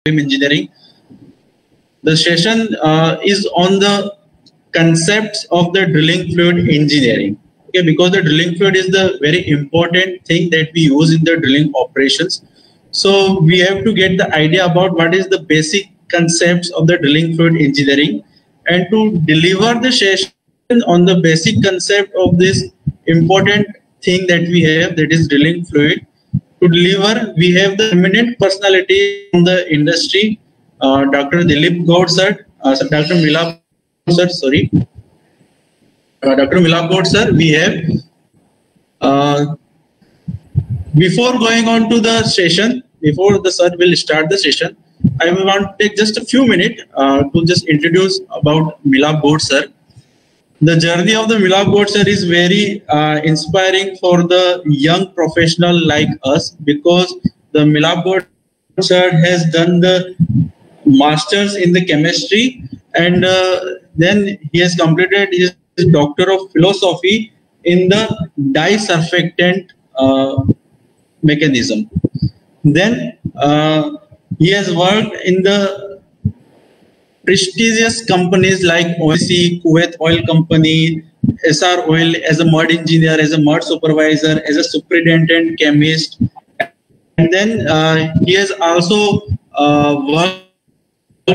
Engineering. The session is on the concepts of the drilling fluid engineering. Okay, because the drilling fluid is the very important thing that we use in the drilling operations. So we have to get the idea about what is the basic concepts of the drilling fluid engineering, and to deliver the session on the basic concept of this important thing that we have, that is drilling fluid. To deliver, we have the eminent personality from the industry, Dr. Dilip Gaur sir, Dr. Milap sir, sorry, Dr. Milap Gaur sir. We have. Before going on to the session, before the sir will start the session, I want to take just a few minutes to just introduce about Milap Gaur sir. The journey of the Milap Gaur sir is very inspiring for the young professional like us, because the Milap Gaur sir has done the masters in the chemistry, and then he has completed his doctor of philosophy in the disurfactant mechanism. Then he has worked in the prestigious companies like ONGC, Kuwait Oil Company, SR Oil, as a mud engineer, as a mud supervisor, as a superintendent chemist. And then he has also worked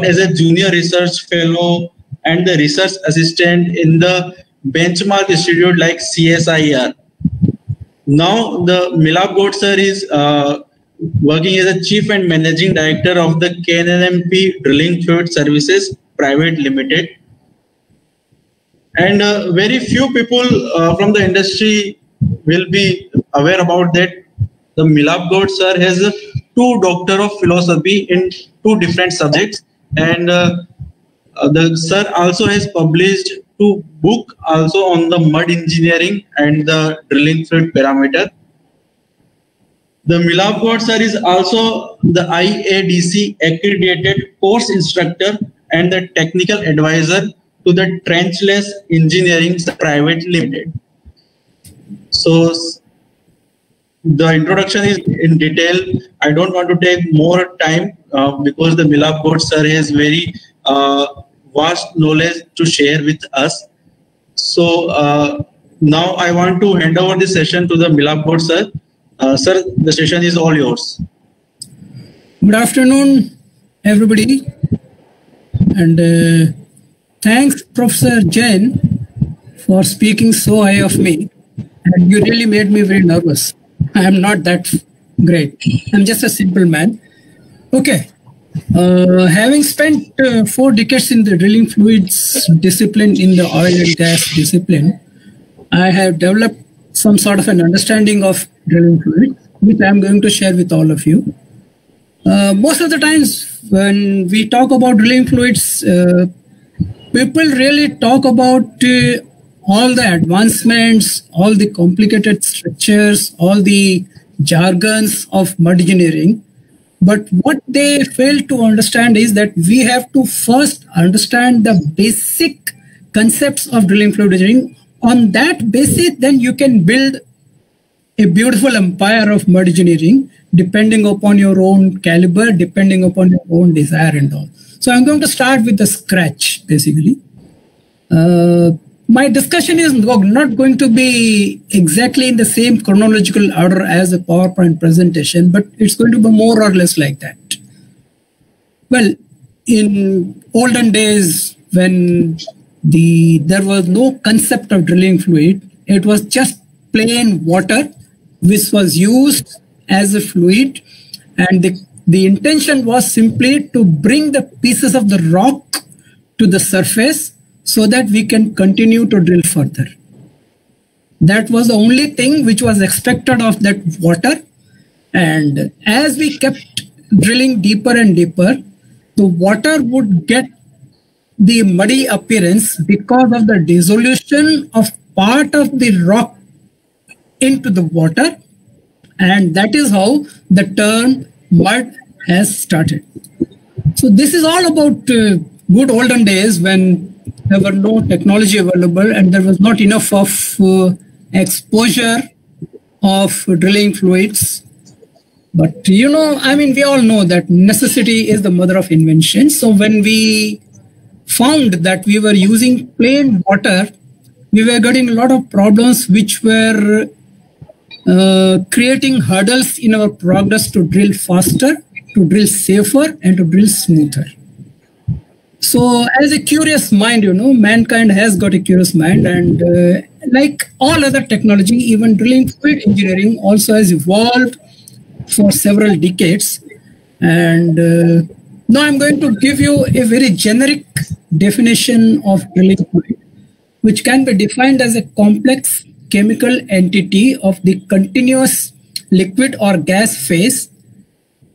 as a junior research fellow and the research assistant in the benchmark institute like CSIR. Now the Milap Gaur sir is working as a chief and managing director of the KNMP Drilling Fluid Services Private Limited. And very few people from the industry will be aware about that. The Milap Gaur sir has two doctor of philosophy in two different subjects, and the sir also has published two books also on the mud engineering and the drilling fluid parameter. The Milap Gaur sir is also the IADC accredited course instructor and the technical advisor to the Trenchless Engineering Private Limited. So the introduction is in detail. I don't want to take more time because the Milap Gaur sir has very vast knowledge to share with us. So now I want to hand over the session to the Milap Gaur sir. Sir, the session is all yours. Good afternoon, everybody. And thanks, Professor Jain, for speaking so high of me. And you really made me very nervous. I am not that great. I'm just a simple man. Okay. Having spent 4 decades in the drilling fluids discipline, in the oil and gas discipline, I have developed some sort of an understanding of drilling fluid, which I am going to share with all of you. Most of the times when we talk about drilling fluids, people really talk about all the advancements, all the complicated structures, all the jargons of mud engineering. But what they fail to understand is that we have to first understand the basic concepts of drilling fluid engineering. On that basis, then you can build a beautiful empire of mud engineering, depending upon your own caliber, depending upon your own desire and all. So I'm going to start with the scratch, basically. My discussion is not going to be exactly in the same chronological order as a PowerPoint presentation, but it's going to be more or less like that. Well, in olden days, when there was no concept of drilling fluid, it was just plain water which was used as a fluid, and the intention was simply to bring the pieces of the rock to the surface so that we can continue to drill further. That was the only thing which was expected of that water. And as we kept drilling deeper and deeper, the water would get the muddy appearance because of the dissolution of part of the rock into the water. And that is how the term mud has started. So this is all about good olden days when there were no technology available and there was not enough of exposure of drilling fluids. But I mean, we all know that necessity is the mother of invention. So when we found that we were using plain water, we were getting a lot of problems which were creating hurdles in our progress to drill faster, to drill safer, and to drill smoother. So as a curious mind, mankind has got a curious mind, and like all other technology, even drilling fluid engineering also has evolved for several decades. And now I'm going to give you a very generic definition of drilling fluid, which can be defined as a complex chemical entity of the continuous liquid or gas phase,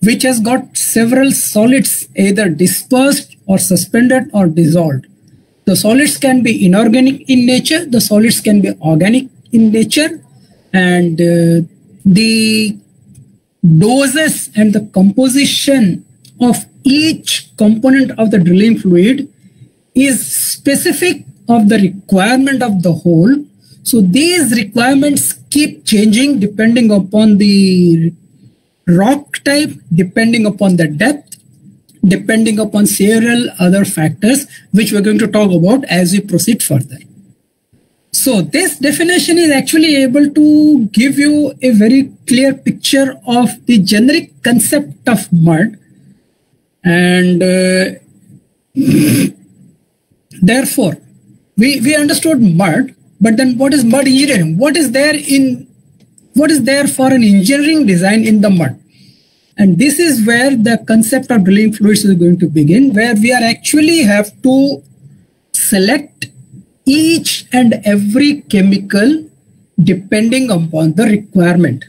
which has got several solids either dispersed or suspended or dissolved. The solids can be inorganic in nature, the solids can be organic in nature, and the doses and the composition of each component of the drilling fluid is specific of the requirement of the whole. So these requirements keep changing depending upon the rock type, depending upon the depth, depending upon several other factors, which we're going to talk about as we proceed further. So this definition is actually able to give you a very clear picture of the generic concept of mud. And therefore, we understood mud, but then what is mud engineering? What is there for an engineering design in the mud? And this is where the concept of drilling fluids is going to begin, where we are actually have to select each and every chemical depending upon the requirement.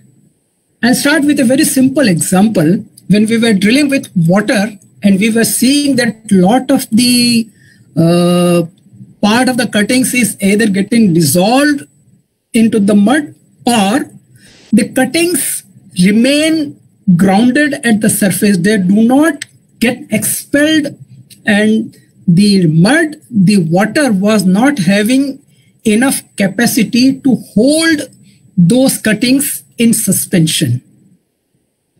I'll start with a very simple example. When we were drilling with water and we were seeing that a lot of the part of the cuttings is either getting dissolved into the mud or the cuttings remain grounded at the surface. They do not get expelled, and the mud, the water was not having enough capacity to hold those cuttings in suspension.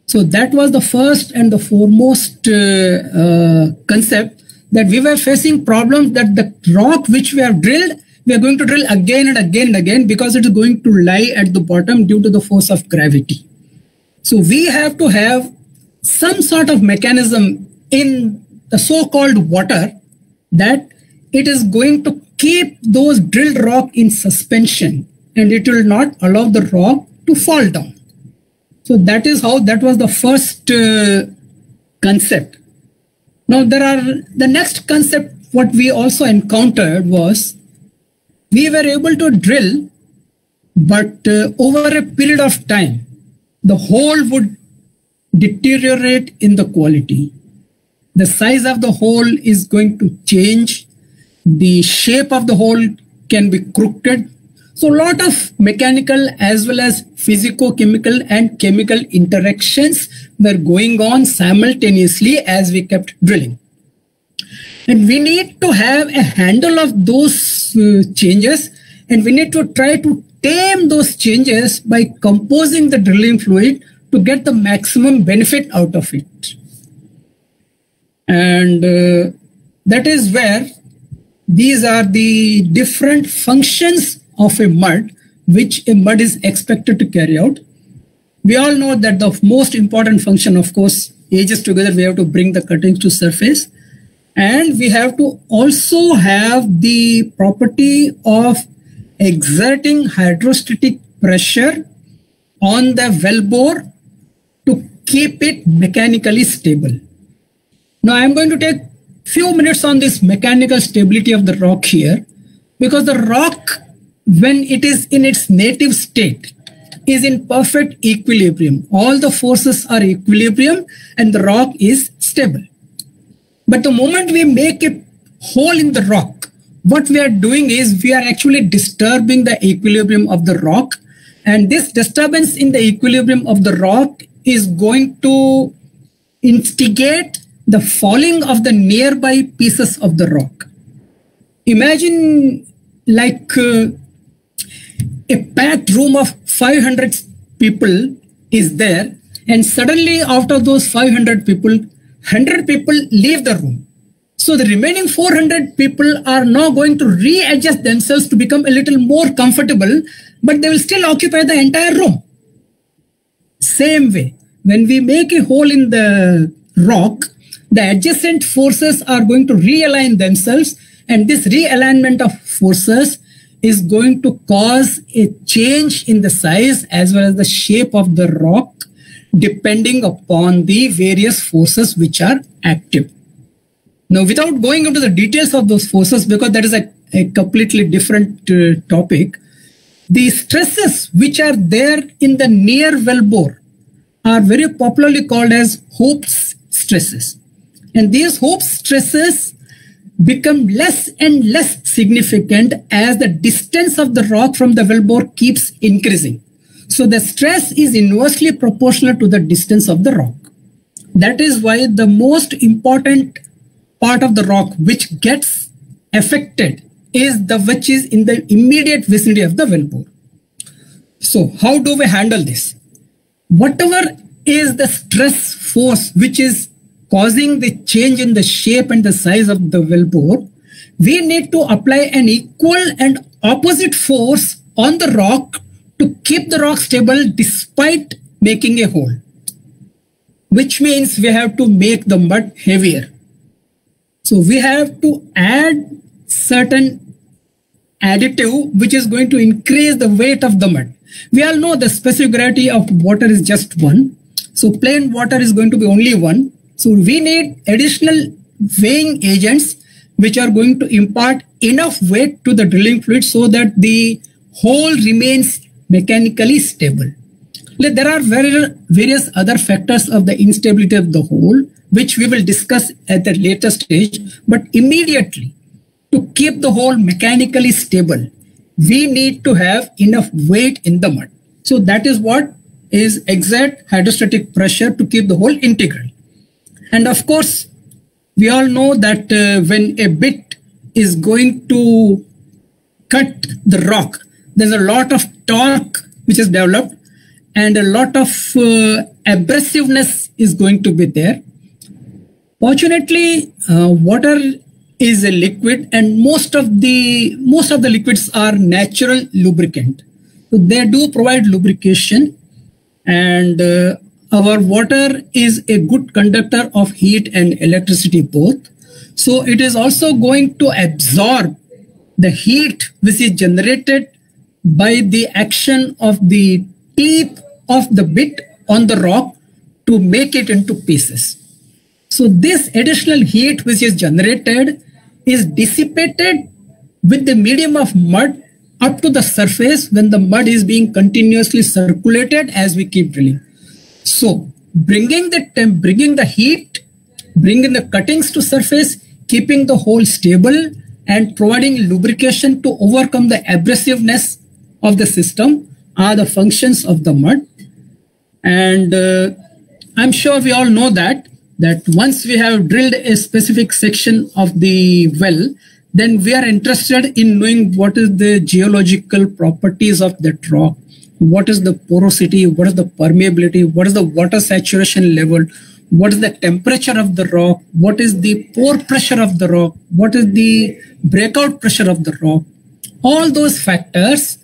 So that was the first and the foremost concept, that we were facing problems that the rock which we have drilled, we are going to drill again and again and again because it is going to lie at the bottom due to the force of gravity. So we have to have some sort of mechanism in the so-called water that it is going to keep those drilled rock in suspension and it will not allow the rock to fall down. So that is how that was the first concept. Now the next concept what we also encountered was we were able to drill, but over a period of time, the hole would deteriorate in the quality. The size of the hole is going to change. The shape of the hole can be crooked. So a lot of mechanical as well as physico-chemical and chemical interactions were going on simultaneously as we kept drilling. And we need to have a handle of those changes, and we need to try to tame those changes by composing the drilling fluid to get the maximum benefit out of it. And that is where these are the different functions of a mud, which a mud is expected to carry out. We all know that the most important function, of course, ages together, we have to bring the cuttings to surface. And we have to also have the property of exerting hydrostatic pressure on the wellbore to keep it mechanically stable. Now I'm going to take few minutes on this mechanical stability of the rock here, because the rock, when it is in its native state, is in perfect equilibrium. All the forces are equilibrium and the rock is stable. But the moment we make a hole in the rock, what we are doing is we are actually disturbing the equilibrium of the rock, and this disturbance in the equilibrium of the rock is going to instigate the falling of the nearby pieces of the rock. Imagine like a packed room of 500 people is there, And suddenly, out of those 500 people, 100 people leave the room. So the remaining 400 people are now going to readjust themselves to become a little more comfortable, but they will still occupy the entire room. Same way, when we make a hole in the rock, the adjacent forces are going to realign themselves, and this realignment of forces is going to cause a change in the size as well as the shape of the rock, depending upon the various forces which are active. Now, without going into the details of those forces, because that is a completely different topic, the stresses which are there in the near wellbore are very popularly called as Hooke's stresses. And these Hooke's stresses become less and less significant as the distance of the rock from the wellbore keeps increasing. So the stress is inversely proportional to the distance of the rock. That is why the most important part of the rock which gets affected is the which is in the immediate vicinity of the wellbore. So how do we handle this? Whatever is the stress force which is causing the change in the shape and the size of the wellbore, we need to apply an equal and opposite force on the rock to keep the rock stable despite making a hole, which means we have to make the mud heavier. So we have to add certain additive which is going to increase the weight of the mud. We all know the specific gravity of water is just 1. So plain water is going to be only 1. So we need additional weighing agents which are going to impart enough weight to the drilling fluid so that the hole remains mechanically stable. There are various other factors of the instability of the hole, which we will discuss at the later stage. But immediately, to keep the hole mechanically stable, we need to have enough weight in the mud. So that is what is exact hydrostatic pressure to keep the hole integral. And of course, we all know that when a bit is going to cut the rock, there's a lot of torque which is developed and a lot of abrasiveness is going to be there. Fortunately, water is a liquid and most of the liquids are natural lubricant. So they do provide lubrication, and our water is a good conductor of heat and electricity both. So it is also going to absorb the heat which is generated by the action of the teeth of the bit on the rock to make it into pieces. So this additional heat which is generated is dissipated with the medium of mud up to the surface when the mud is being continuously circulated as we keep drilling. So bringing the heat, bringing the cuttings to surface, keeping the hole stable and providing lubrication to overcome the abrasiveness of the system are the functions of the mud. And I'm sure we all know that once we have drilled a specific section of the well, then we are interested in knowing what is the geological properties of that rock, what is the porosity, what is the permeability, what is the water saturation level, what is the temperature of the rock, what is the pore pressure of the rock, what is the breakout pressure of the rock. All those factors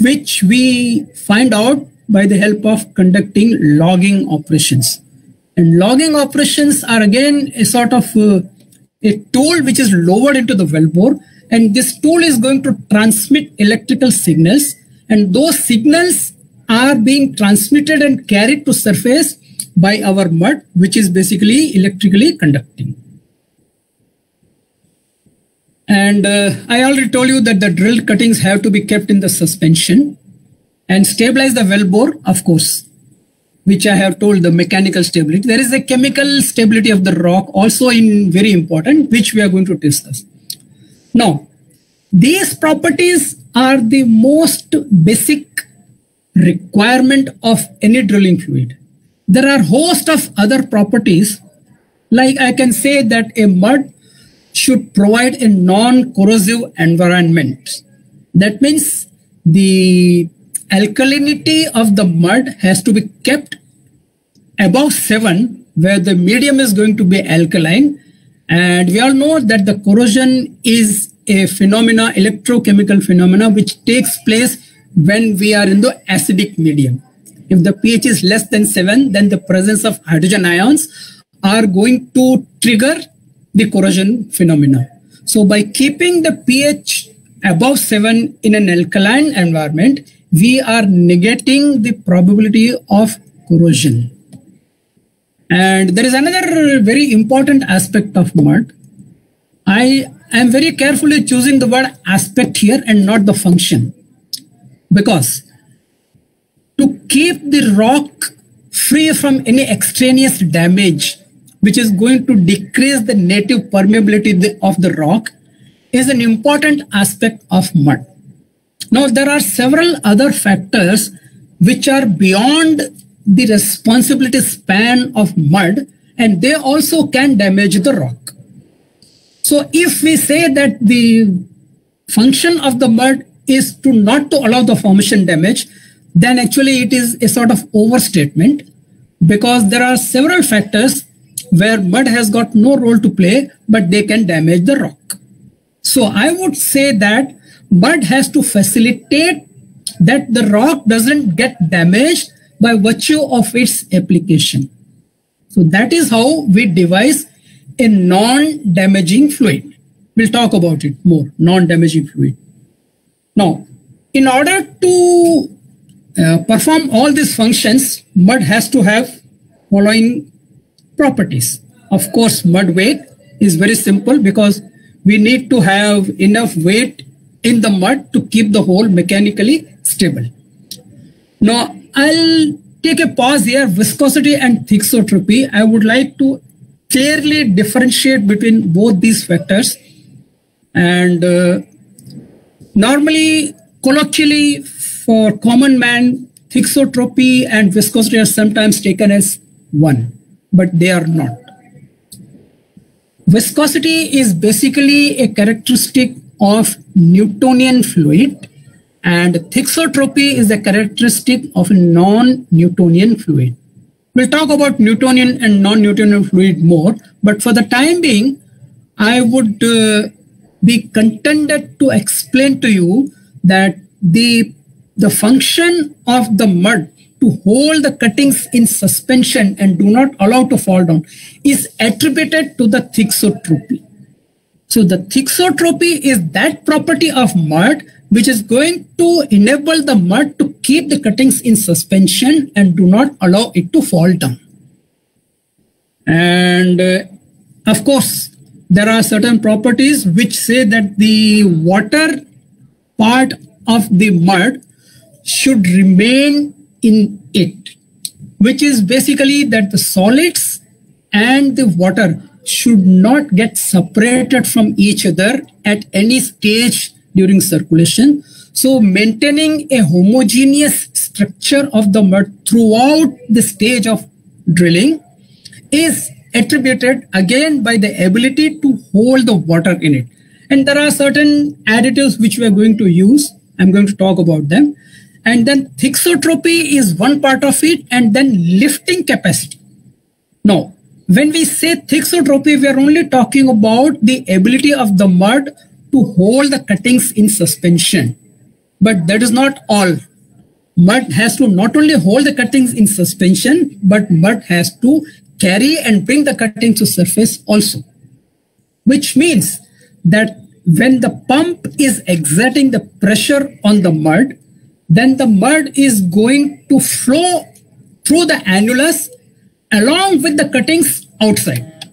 which we find out by the help of conducting logging operations. And logging operations are again a sort of a tool which is lowered into the wellbore, and this tool is going to transmit electrical signals, and those signals are being transmitted and carried to surface by our mud, which is basically electrically conducting. And I already told you that the drilled cuttings have to be kept in the suspension and stabilize the wellbore, of course, which I have told the mechanical stability. There is a chemical stability of the rock also very important, which we are going to discuss. Now, these properties are the most basic requirement of any drilling fluid. There are a host of other properties, like I can say that a mud should provide a non-corrosive environment. That means the alkalinity of the mud has to be kept above 7, where the medium is going to be alkaline. And we all know that the corrosion is a phenomena, electrochemical phenomena, which takes place when we are in the acidic medium. If the pH is less than 7, then the presence of hydrogen ions are going to trigger the corrosion phenomena. So by keeping the pH above 7 in an alkaline environment, we are negating the probability of corrosion. And there is another very important aspect of mud. I am very carefully choosing the word aspect here and not the function, because to keep the rock free from any extraneous damage, which is going to decrease the native permeability of the rock, is an important aspect of mud. Now, there are several other factors which are beyond the responsibility span of mud, and they also can damage the rock. So if we say that the function of the mud is to not to allow the formation damage, then actually it is a sort of overstatement, because there are several factors where mud has got no role to play, but they can damage the rock. So I would say that mud has to facilitate that the rock doesn't get damaged by virtue of its application. So that is how we devise a non-damaging fluid. We'll talk about it more, non-damaging fluid. Now, in order to perform all these functions, mud has to have following properties. Of course, mud weight is very simple, because we need to have enough weight in the mud to keep the hole mechanically stable. Now, I'll take a pause here. Viscosity and thixotropy. I would like to clearly differentiate between both these factors. And normally, colloquially, for common man, thixotropy and viscosity are sometimes taken as one, but they are not. Viscosity is basically a characteristic of Newtonian fluid, and thixotropy is a characteristic of a non-Newtonian fluid. We'll talk about Newtonian and non-Newtonian fluid more, but for the time being, I would be contented to explain to you that the function of the mud to hold the cuttings in suspension and do not allow to fall down is attributed to the thixotropy. So the thixotropy is that property of mud which is going to enable the mud to keep the cuttings in suspension and do not allow it to fall down. And of course, there are certain properties which say that the water part of the mud should remain in it, which is basically that the solids and the water should not get separated from each other at any stage during circulation. So maintaining a homogeneous structure of the mud throughout the stage of drilling is attributed again by the ability to hold the water in it. And there are certain additives which we are going to use. I'm going to talk about them. And then thixotropy is one part of it, and then lifting capacity. Now, when we say thixotropy, we are only talking about the ability of the mud to hold the cuttings in suspension. But that is not all. Mud has to not only hold the cuttings in suspension, but mud has to carry and bring the cuttings to surface also. Which means that when the pump is exerting the pressure on the mud, then the mud is going to flow through the annulus along with the cuttings outside.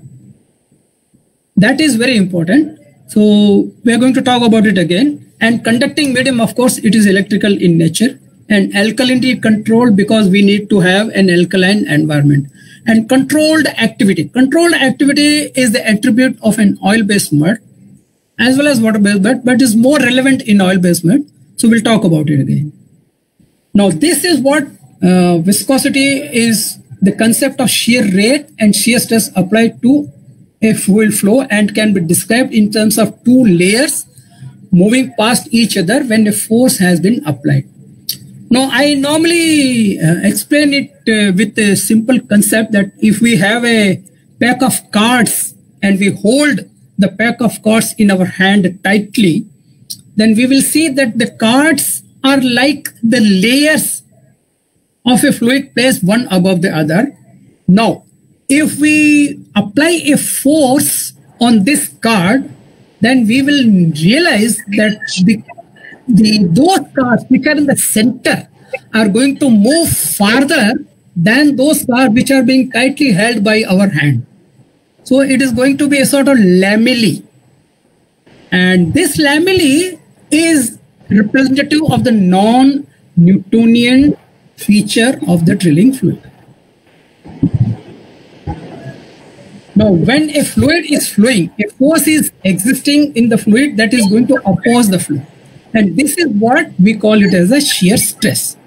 That is very important. So we are going to talk about it again. And conducting medium, of course, it is electrical in nature, and alkalinity controlled because we need to have an alkaline environment. And controlled activity. Controlled activity is the attribute of an oil-based mud as well as water-based mud, but is more relevant in oil-based mud. So we'll talk about it again. Now, this is what viscosity is, the concept of shear rate and shear stress applied to a fluid flow, and can be described in terms of two layers moving past each other when a force has been applied. No, I normally explain it with a simple concept that if we have a pack of cards and we hold the pack of cards in our hand tightly, then we will see that the cards are like the layers of a fluid placed one above the other. Now, if we apply a force on this card, then we will realize that those cards which are in the center are going to move farther than those cards which are being tightly held by our hand. So it is going to be a sort of lamellae. And this lamellae is representative of the non-Newtonian feature of the drilling fluid. Now, when a fluid is flowing, a force is existing in the fluid that is going to oppose the flow. And this is what we call it as a shear stress.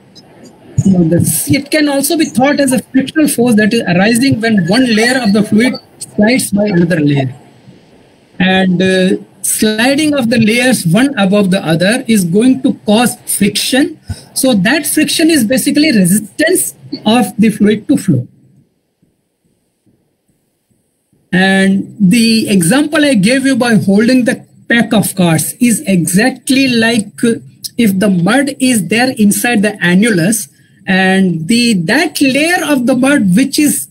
Now, it can also be thought as a frictional force that is arising when one layer of the fluid slides by another layer. And sliding of the layers one above the other is going to cause friction. So that friction is basically resistance of the fluid to flow. And the example I gave you by holding the pack of cards is exactly like if the mud is there inside the annulus, and that layer of the mud which is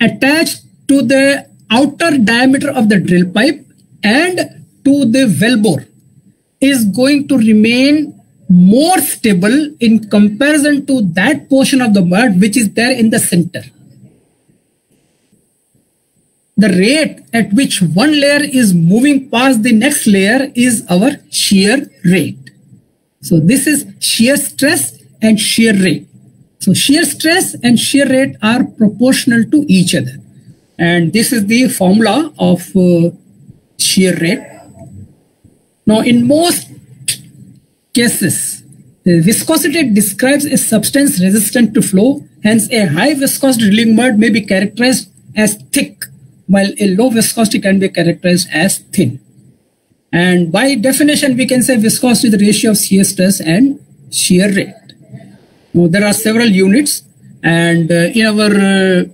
attached to the outer diameter of the drill pipe and to the well bore is going to remain more stable in comparison to that portion of the mud which is there in the center. The rate at which one layer is moving past the next layer is our shear rate. So this is shear stress and shear rate. So shear stress and shear rate are proportional to each other. And this is the formula of shear rate. Now, in most cases, the viscosity describes a substance resistant to flow. Hence, a high viscosity drilling mud may be characterized as thick, while a low viscosity can be characterized as thin. And by definition, we can say viscosity is the ratio of shear stress and shear rate. Now, there are several units, and in our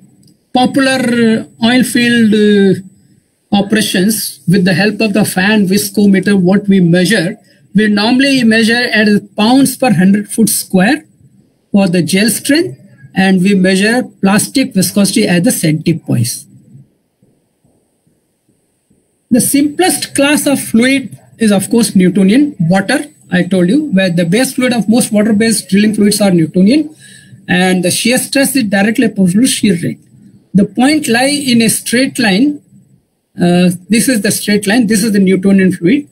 popular oil field operations, with the help of the fan viscometer, what we measure, we normally measure at pounds per 100 foot square for the gel strength, and we measure plastic viscosity at the centipoise. The simplest class of fluid is, of course, Newtonian. Water, I told you, where the base fluid of most water-based drilling fluids are Newtonian, and the shear stress is directly proportional to shear rate. The point lie in a straight line. This is the straight line. This is the Newtonian fluid,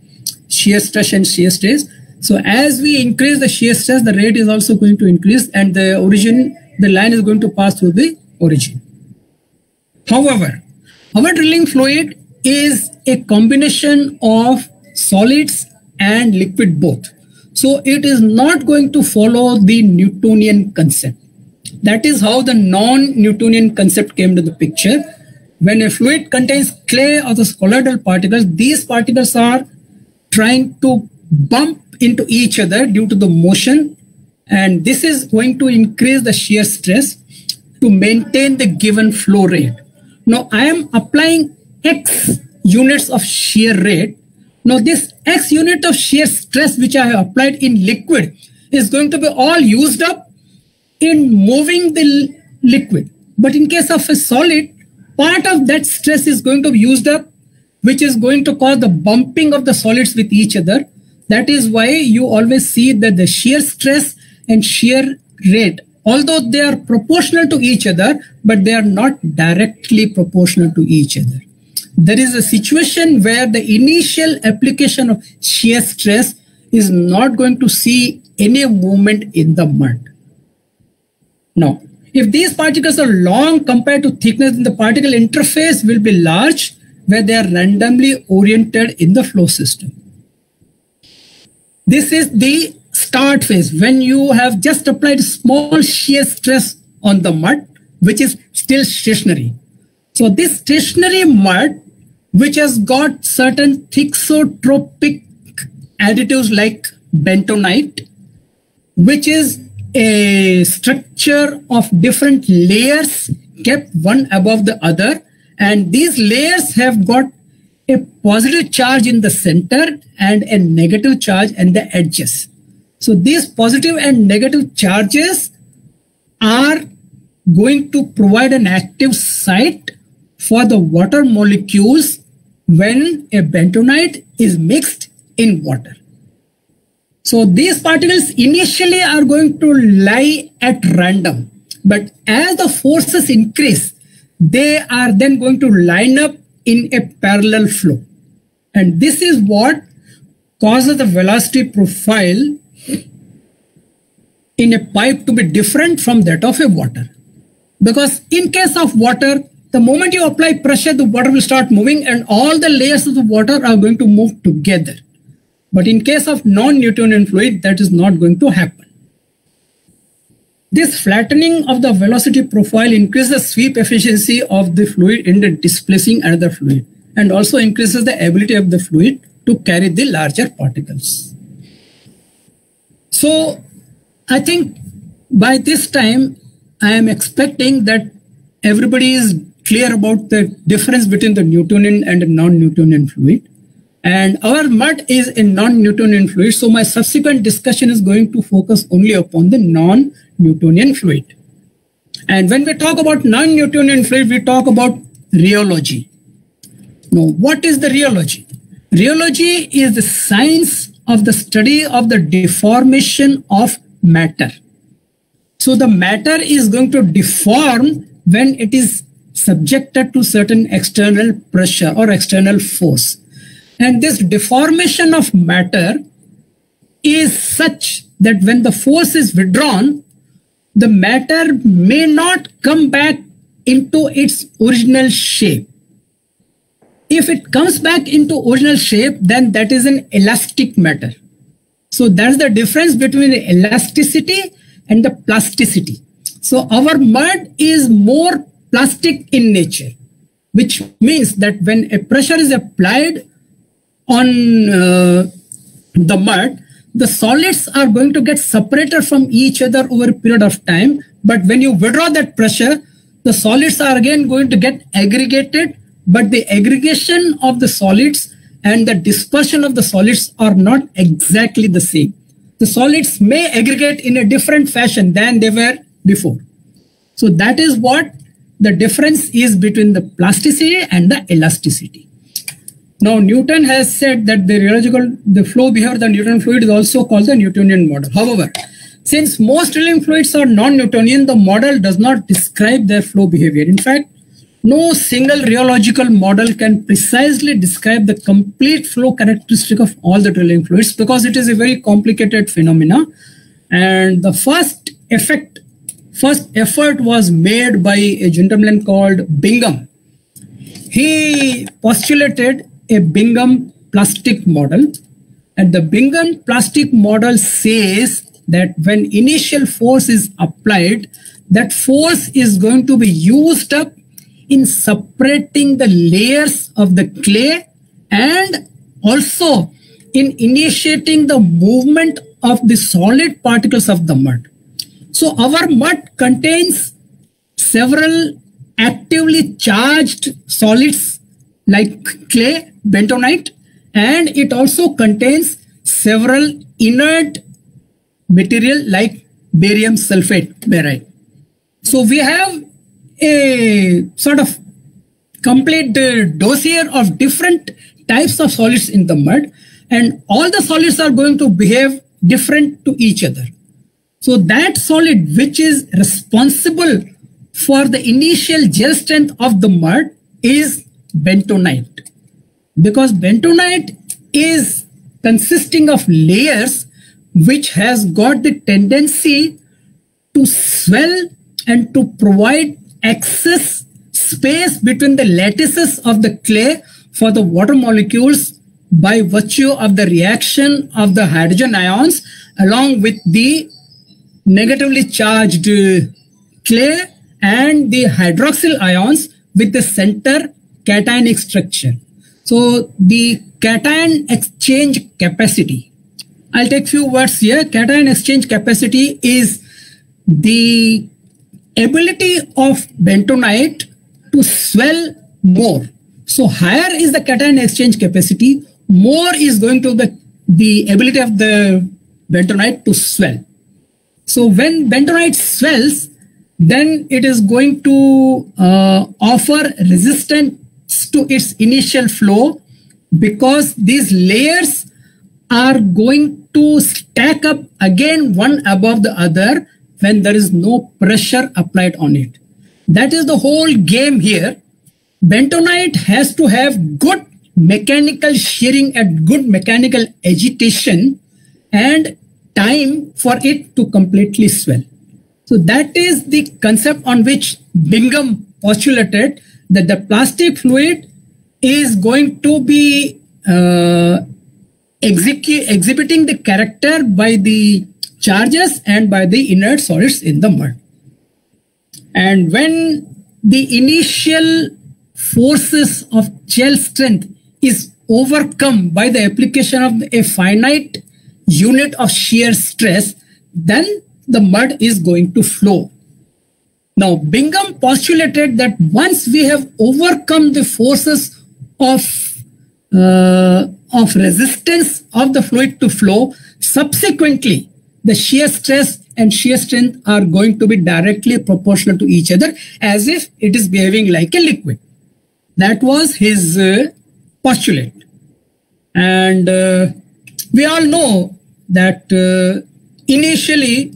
shear stress and shear stress. So as we increase the shear stress, the rate is also going to increase, and the line is going to pass through the origin. However, our drilling fluid is a combination of solids and liquid both. So it is not going to follow the Newtonian concept. That is how the non-Newtonian concept came to the picture. When a fluid contains clay or the colloidal particles, these particles are trying to bump into each other due to the motion, and this is going to increase the shear stress to maintain the given flow rate. Now I am applying X units of shear rate. Now this X unit of shear stress which I have applied in liquid is going to be all used up in moving the liquid. But in case of a solid, part of that stress is going to be used up, which is going to cause the bumping of the solids with each other. That is why you always see that the shear stress and shear rate, although they are proportional to each other, but they are not directly proportional to each other. There is a situation where the initial application of shear stress is not going to see any movement in the mud. Now, if these particles are long compared to thickness, then the particle interface will be large, where they are randomly oriented in the flow system. This is the start phase, when you have just applied small shear stress on the mud, which is still stationary. So this stationary mud, which has got certain thixotropic additives like bentonite, which is a structure of different layers kept one above the other, and these layers have got a positive charge in the center and a negative charge in the edges. So these positive and negative charges are going to provide an active site for the water molecules when a bentonite is mixed in water. So these particles initially are going to lie at random, but as the forces increase, they are then going to line up in a parallel flow. And this is what causes the velocity profile in a pipe to be different from that of a water. Because in case of water, the moment you apply pressure, the water will start moving and all the layers of the water are going to move together. But in case of non-Newtonian fluid, that is not going to happen. This flattening of the velocity profile increases the sweep efficiency of the fluid in displacing another fluid, and also increases the ability of the fluid to carry the larger particles. So I think by this time, I am expecting that everybody is clear about the difference between the Newtonian and the non-Newtonian fluid. And our mud is a non-Newtonian fluid, so my subsequent discussion is going to focus only upon the non-Newtonian fluid. And when we talk about non-Newtonian fluid, we talk about rheology. Now, what is the rheology? Rheology is the science of the study of the deformation of matter. So the matter is going to deform when it is subjected to certain external pressure or external force. And this deformation of matter is such that when the force is withdrawn, the matter may not come back into its original shape. If it comes back into original shape, then that is an elastic matter. So that's the difference between the elasticity and the plasticity. So our mud is more plastic in nature, which means that when a pressure is applied on the mud, the solids are going to get separated from each other over a period of time. But when you withdraw that pressure, the solids are again going to get aggregated, but the aggregation of the solids and the dispersion of the solids are not exactly the same. The solids may aggregate in a different fashion than they were before. So that is what the difference is between the plasticity and the elasticity. Now, Newton has said that the flow behavior of the Newtonian fluid is also called the Newtonian model. However, since most drilling fluids are non-Newtonian, the model does not describe their flow behavior. In fact, no single rheological model can precisely describe the complete flow characteristic of all the drilling fluids because it is a very complicated phenomena. And the first effort was made by a gentleman called Bingham. He postulated a Bingham plastic model, and the Bingham plastic model says that when initial force is applied, that force is going to be used up in separating the layers of the clay and also in initiating the movement of the solid particles of the mud. So our mud contains several actively charged solids like clay, bentonite, and it also contains several inert material like barium sulfate, barite. So we have a sort of complete dossier of different types of solids in the mud, and all the solids are going to behave different to each other. So that solid which is responsible for the initial gel strength of the mud is bentonite, because bentonite is consisting of layers which has got the tendency to swell and to provide excess space between the lattices of the clay for the water molecules by virtue of the reaction of the hydrogen ions along with the negatively charged clay and the hydroxyl ions with the center cationic structure. So the cation exchange capacity, I'll take few words here. Cation exchange capacity is the ability of bentonite to swell more. So higher is the cation exchange capacity, more is going to the ability of the bentonite to swell. So when bentonite swells, then it is going to offer resistance to its initial flow, because these layers are going to stack up again one above the other when there is no pressure applied on it. That is the whole game here. Bentonite has to have good mechanical shearing and good mechanical agitation and time for it to completely swell. So that is the concept on which Bingham postulated that the plastic fluid is going to be exhibiting the character by the charges and by the inert solids in the mud. And when the initial forces of gel strength is overcome by the application of a finite unit of shear stress, then the mud is going to flow. Now, Bingham postulated that once we have overcome the forces of resistance of the fluid to flow, subsequently the shear stress and shear strength are going to be directly proportional to each other, as if it is behaving like a liquid. That was his postulate. And we all know that initially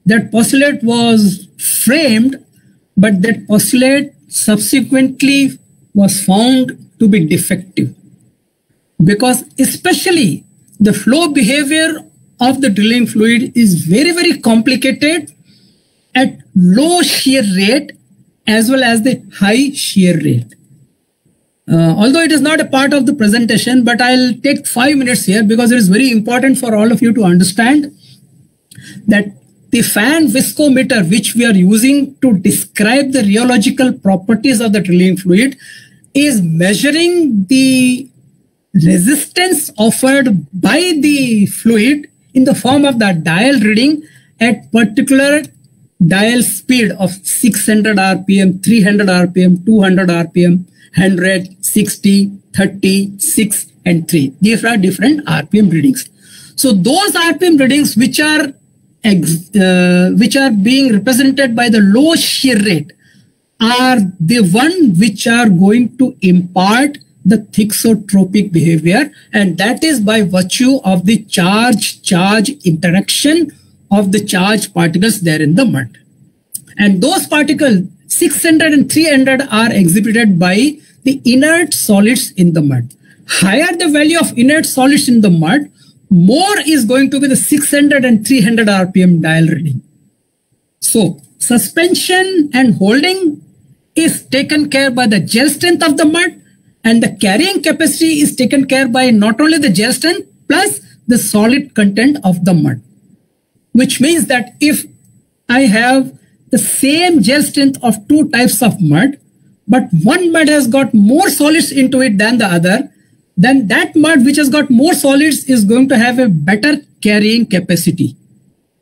that postulate was framed, but that postulate subsequently was found to be defective, because especially the flow behavior of the drilling fluid is very, very complicated at low shear rate as well as the high shear rate. Although it is not a part of the presentation, but I'll take 5 minutes here because it is very important for all of you to understand that the fan viscometer, which we are using to describe the rheological properties of the drilling fluid, is measuring the resistance offered by the fluid in the form of the dial reading at particular dial speed of 600 RPM, 300 RPM, 200 RPM, 100, 60, 30, 6, and 3. These are different RPM readings. So those RPM readings which are being represented by the low shear rate are the one which are going to impart the thixotropic behavior, and that is by virtue of the charge-charge interaction of the charged particles there in the mud. And those particles 600 and 300 are exhibited by the inert solids in the mud. Higher the value of inert solids in the mud, more is going to be the 600 and 300 RPM dial reading. So suspension and holding is taken care by the gel strength of the mud, and the carrying capacity is taken care by not only the gel strength plus the solid content of the mud. Which means that if I have the same gel strength of two types of mud, but one mud has got more solids into it than the other, then that mud which has got more solids is going to have a better carrying capacity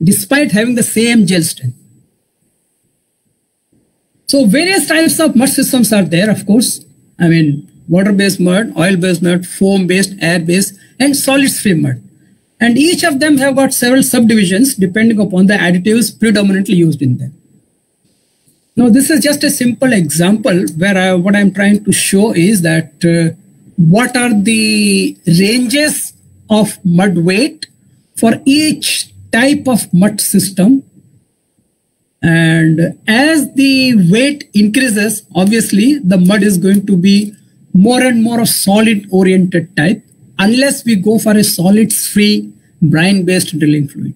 despite having the same gel strength. So various types of mud systems are there, of course. I mean, water-based mud, oil-based mud, foam-based, air-based, and solid-free mud. And each of them have got several subdivisions depending upon the additives predominantly used in them. Now, this is just a simple example where what I'm trying to show is that what are the ranges of mud weight for each type of mud system. And as the weight increases, obviously the mud is going to be more and more of solid oriented type unless we go for a solids free brine based drilling fluid.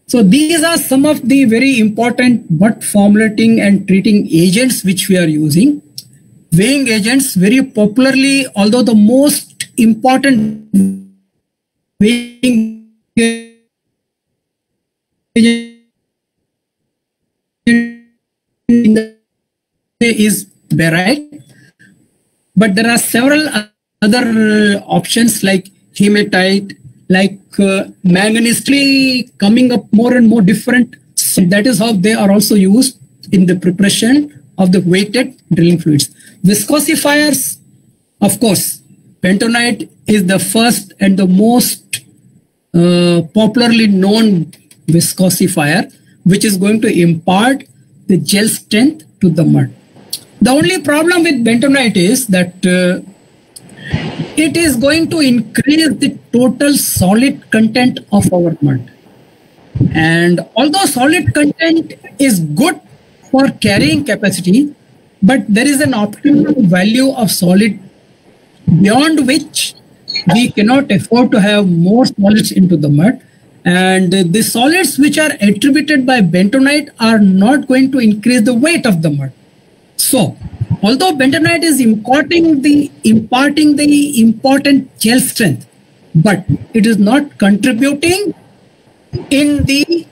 So these are some of the very important mud formulating and treating agents which we are using. Weighing agents, very popularly, although the most important weighing agent in the is barite, but there are several other options like hematite, like manganese coming up more and more different. So that is how they are also used in the preparation of the weighted drilling fluids. Viscosifiers, of course, bentonite is the first and the most popularly known viscosifier, which is going to impart the gel strength to the mud. The only problem with bentonite is that it is going to increase the total solid content of our mud. And although solid content is good for carrying capacity, but there is an optimum value of solid beyond which we cannot afford to have more solids into the mud. And the solids which are attributed by bentonite are not going to increase the weight of the mud. So, although bentonite is imparting the important gel strength, but it is not contributing in the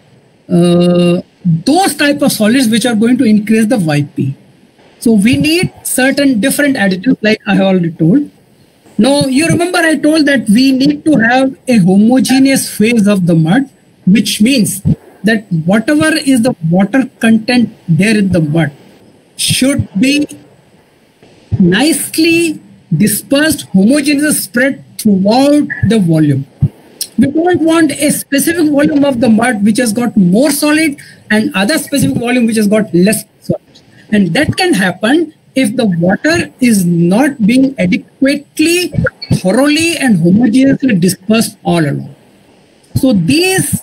those type of solids which are going to increase the YP. So we need certain different additives, like I have already told. Now, you remember I told that we need to have a homogeneous phase of the mud, which means that whatever is the water content there in the mud should be nicely dispersed, homogeneous spread throughout the volume. We don't want a specific volume of the mud which has got more solid and other specific volume which has got less solid. And that can happen if the water is not being adequately, thoroughly and homogeneously dispersed all along. So these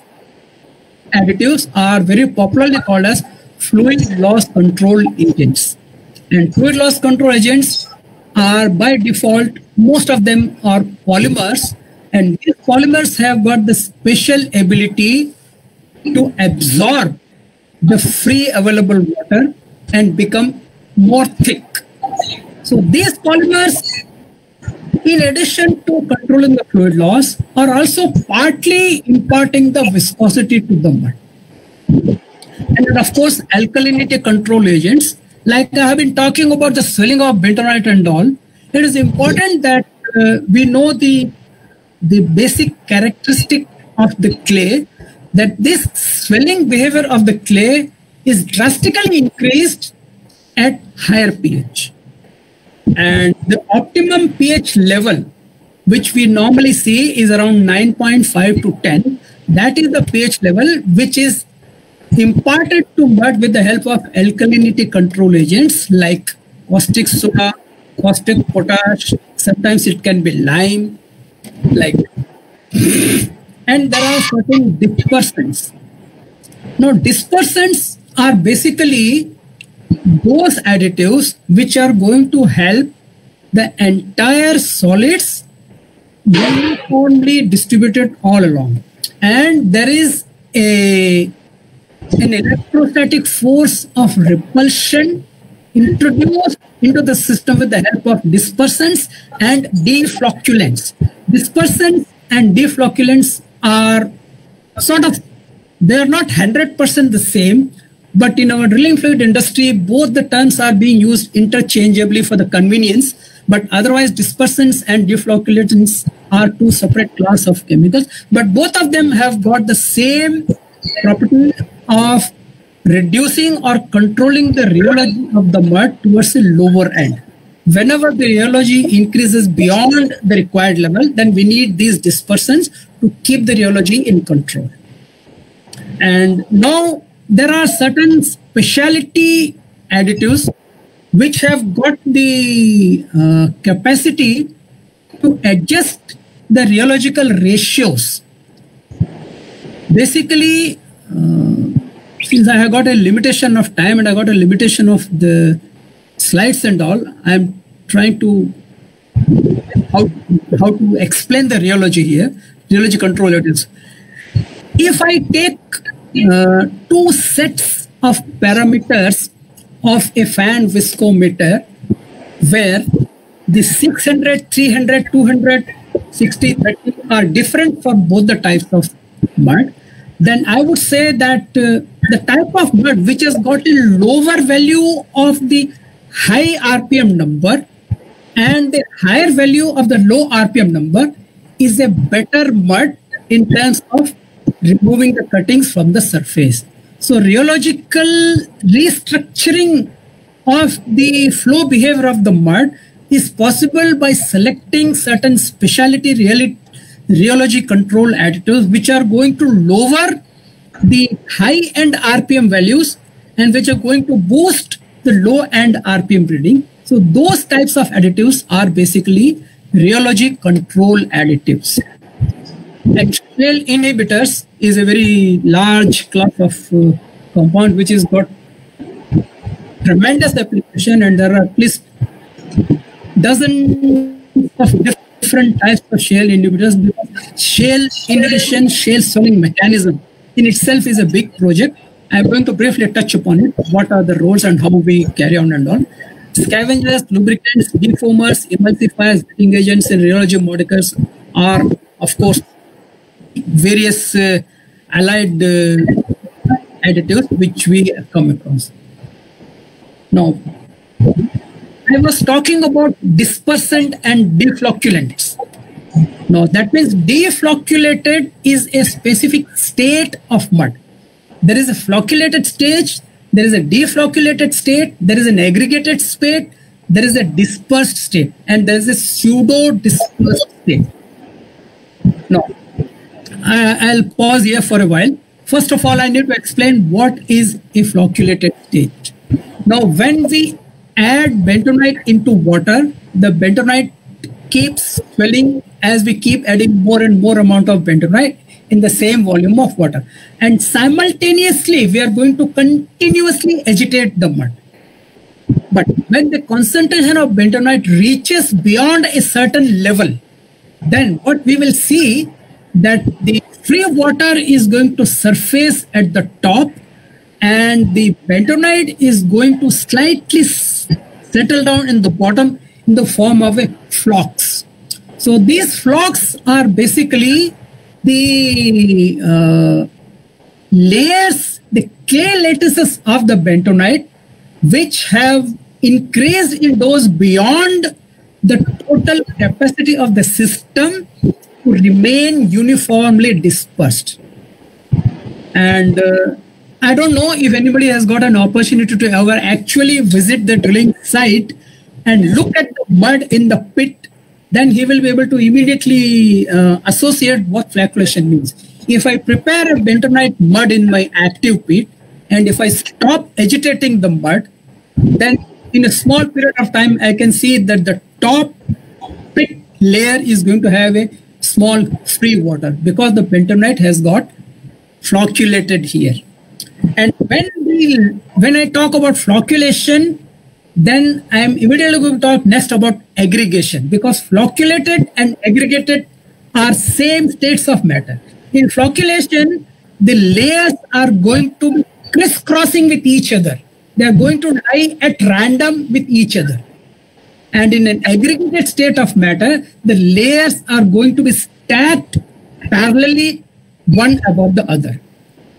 additives are very popularly called as fluid loss control agents. And fluid loss control agents are by default, most of them are polymers, and these polymers have got the special ability to absorb the free available water and become more thick. So these polymers, in addition to controlling the fluid loss, are also partly imparting the viscosity to the mud. And then, of course, alkalinity control agents, like I have been talking about the swelling of bentonite and all. It is important that we know the basic characteristic of the clay, that this swelling behavior of the clay is drastically increased at higher pH. And the optimum pH level, which we normally see, is around 9.5 to 10. That is the pH level which is imparted to mud with the help of alkalinity control agents like caustic soda, caustic potash, sometimes it can be lime, like, and there are certain dispersants. Now, dispersants are basically those additives which are going to help the entire solids uniformly distributed all along. And there is an electrostatic force of repulsion introduced into the system with the help of dispersants and deflocculants. Dispersants and deflocculants are sort of, they are not 100% the same, but in our drilling fluid industry, both the terms are being used interchangeably for the convenience, but otherwise dispersants and deflocculants are two separate classes of chemicals, but both of them have got the same property of reducing or controlling the rheology of the mud towards the lower end. Whenever the rheology increases beyond the required level, then we need these dispersants to keep the rheology in control. And now there are certain specialty additives which have got the capacity to adjust the rheological ratios. Basically, since I have got a limitation of time and I got a limitation of the slides and all, I am trying to how to explain the rheology here, rheology control additives. If I take two sets of parameters of a fan viscometer where the 600, 300, 200, 60, 30 are different for both the types of mud, then I would say that the type of mud which has got a lower value of the high RPM number and the higher value of the low RPM number is a better mud in terms of removing the cuttings from the surface. So rheological restructuring of the flow behavior of the mud is possible by selecting certain specialty rheology control additives which are going to lower the high-end RPM values and which are going to boost the low-end RPM reading. So those types of additives are basically rheology control additives. And shale inhibitors is a very large class of compound which has got tremendous application, and there are at least dozens of different types of shale inhibitors, because shale inhibition, shale swelling mechanism in itself is a big project. I'm going to briefly touch upon it, what are the roles and how we carry on and on. Scavengers, lubricants, defoamers, emulsifiers, wetting agents, and rheology modifiers are, of course, various allied additives which we come across. Now, I was talking about dispersant and deflocculants. Now, that means deflocculated is a specific state of mud. There is a flocculated stage, there is a deflocculated state, there is an aggregated state, there is a dispersed state, and there is a pseudo-dispersed state. Now, I'll pause here for a while. First of all, I need to explain what is a flocculated state. Now, when we add bentonite into water, the bentonite keeps swelling as we keep adding more and more amount of bentonite in the same volume of water. And simultaneously, we are going to continuously agitate the mud. But when the concentration of bentonite reaches beyond a certain level, then what we will see that the free water is going to surface at the top, and the bentonite is going to slightly settle down in the bottom in the form of a flocks. So these flocks are basically the layers, the clay lattices of the bentonite, which have increased in dose beyond the total capacity of the system to remain uniformly dispersed. And I don't know if anybody has got an opportunity to ever actually visit the drilling site and look at the mud in the pit, then he will be able to immediately associate what flocculation means. If I prepare a bentonite mud in my active pit, and if I stop agitating the mud, then in a small period of time, I can see that the top pit layer is going to have a small free water because the bentonite has got flocculated here. And when I talk about flocculation, then I am immediately going to talk next about aggregation, because flocculated and aggregated are same states of matter. In flocculation, the layers are going to be crisscrossing with each other. They are going to lie at random with each other. And in an aggregated state of matter, the layers are going to be stacked parallelly one above the other.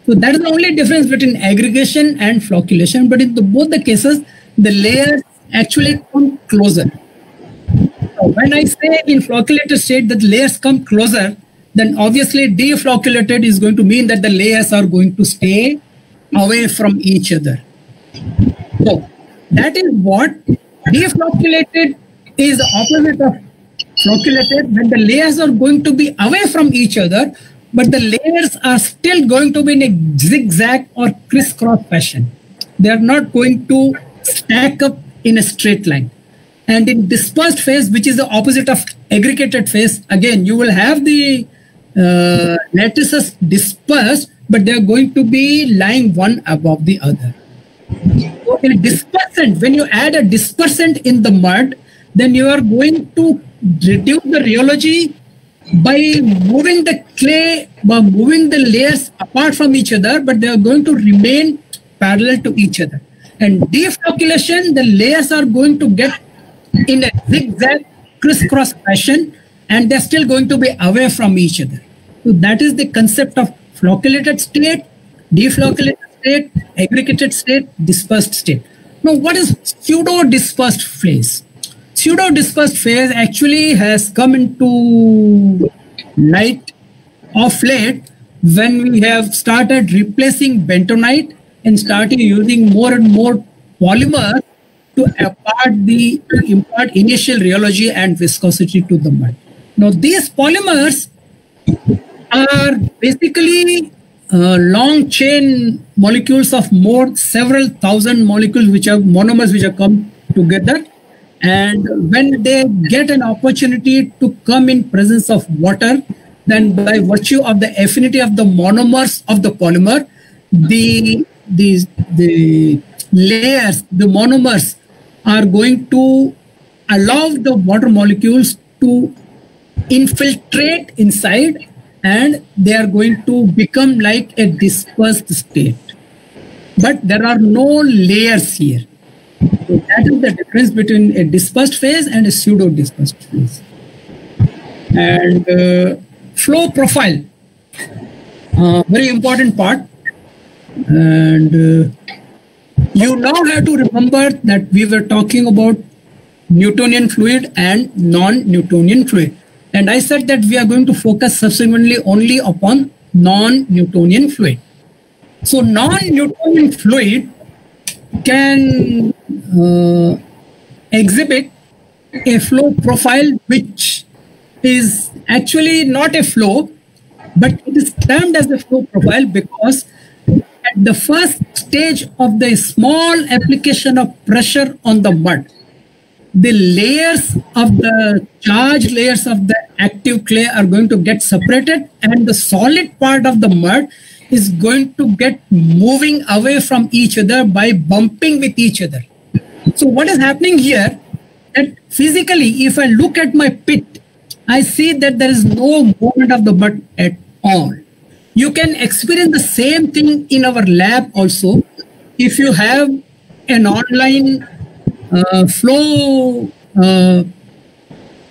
So that is the only difference between aggregation and flocculation. But in both the cases, the layers actually come closer. So when I say in flocculated state that the layers come closer, then obviously deflocculated is going to mean that the layers are going to stay away from each other. So that is what deflocculated is the opposite of flocculated, when the layers are going to be away from each other, but the layers are still going to be in a zigzag or crisscross fashion. They are not going to stack up in a straight line. And in dispersed phase, which is the opposite of aggregated phase, again, you will have the lattices dispersed, but they are going to be lying one above the other. So in a dispersant, when you add a dispersant in the mud, then you are going to reduce the rheology by moving the clay, by moving the layers apart from each other, but they are going to remain parallel to each other. And deflocculation, the layers are going to get in a zigzag crisscross fashion, and they're still going to be away from each other. So that is the concept of flocculated state, deflocculated state, aggregated state, dispersed state. Now, what is pseudo-dispersed phase? Pseudo-dispersed phase actually has come into light of late, when we have started replacing bentonite and started using more and more polymer to impart initial rheology and viscosity to the mud. Now, these polymers are basically long chain molecules of several thousand molecules, which are monomers, which have come together. And when they get an opportunity to come in presence of water, then by virtue of the affinity of the monomers of the polymer, the layers, the monomers, are going to allow the water molecules to infiltrate inside, and they are going to become like a dispersed state. But there are no layers here. So that is the difference between a dispersed phase and a pseudo-dispersed phase. And flow profile, very important part. And you now have to remember that we were talking about Newtonian fluid and non-Newtonian fluid. And I said that we are going to focus subsequently only upon non-Newtonian fluid. So non-Newtonian fluid can exhibit a flow profile which is actually not a flow, but it is termed as a flow profile because at the first stage of the small application of pressure on the mud, the layers of the charged layers of the active clay are going to get separated, and the solid part of the mud is going to get moving away from each other by bumping with each other. So what is happening here, that physically, if I look at my pit, I see that there is no movement of the mud at all. You can experience the same thing in our lab also. If you have an online flow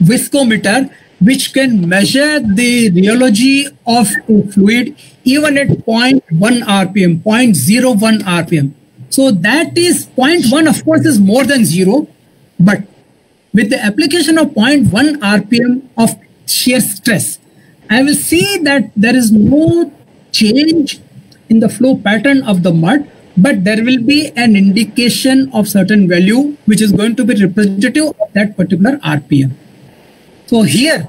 viscometer, which can measure the rheology of a fluid even at 0.1 RPM, 0.01 RPM. So that is 0.1, of course, is more than 0, but with the application of 0.1 RPM of shear stress, I will see that there is no change in the flow pattern of the mud, but there will be an indication of certain value which is going to be representative of that particular RPM. So here,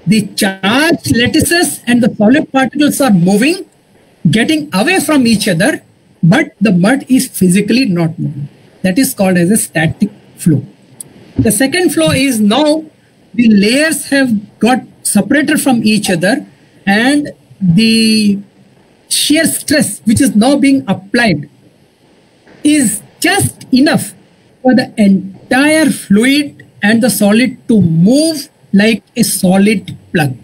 the charged lattices and the solid particles are moving, getting away from each other, but the mud is physically not moving. That is called as a static flow. The second flow is now the layers have got separated from each other, and the shear stress which is now being applied is just enough for the entire fluid and the solid to move like a solid plug,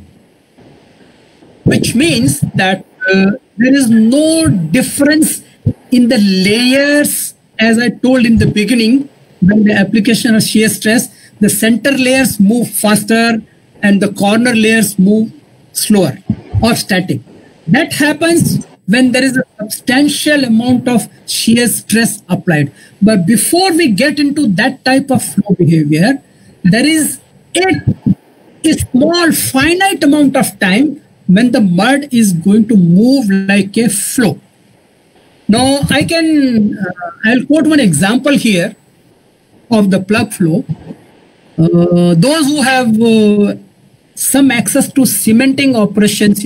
which means that there is no difference in the layers. As I told in the beginning, when the application of shear stress, the center layers move faster and the corner layers move slower or static. That happens when there is a substantial amount of shear stress applied. But before we get into that type of flow behavior, there is a small finite amount of time when the mud is going to move like a flow. Now I'll quote one example here of the plug flow. Those who have some access to cementing operations,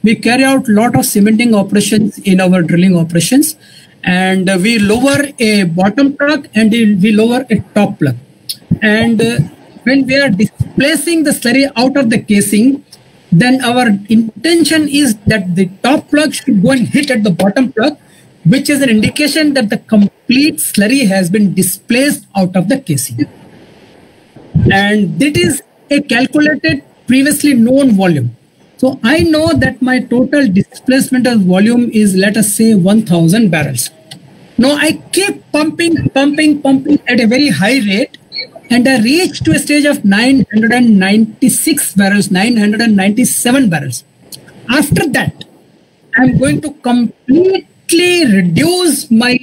we carry out a lot of cementing operations in our drilling operations, and we lower a bottom plug and we lower a top plug. And when we are displacing the slurry out of the casing, then our intention is that the top plug should go and hit at the bottom plug, which is an indication that the complete slurry has been displaced out of the casing. And that is a calculated, previously known volume. So I know that my total displacement of volume is, let us say, 1000 barrels. Now I keep pumping at a very high rate, and I reach to a stage of 996 barrels, 997 barrels. After that, I'm going to completely reduce my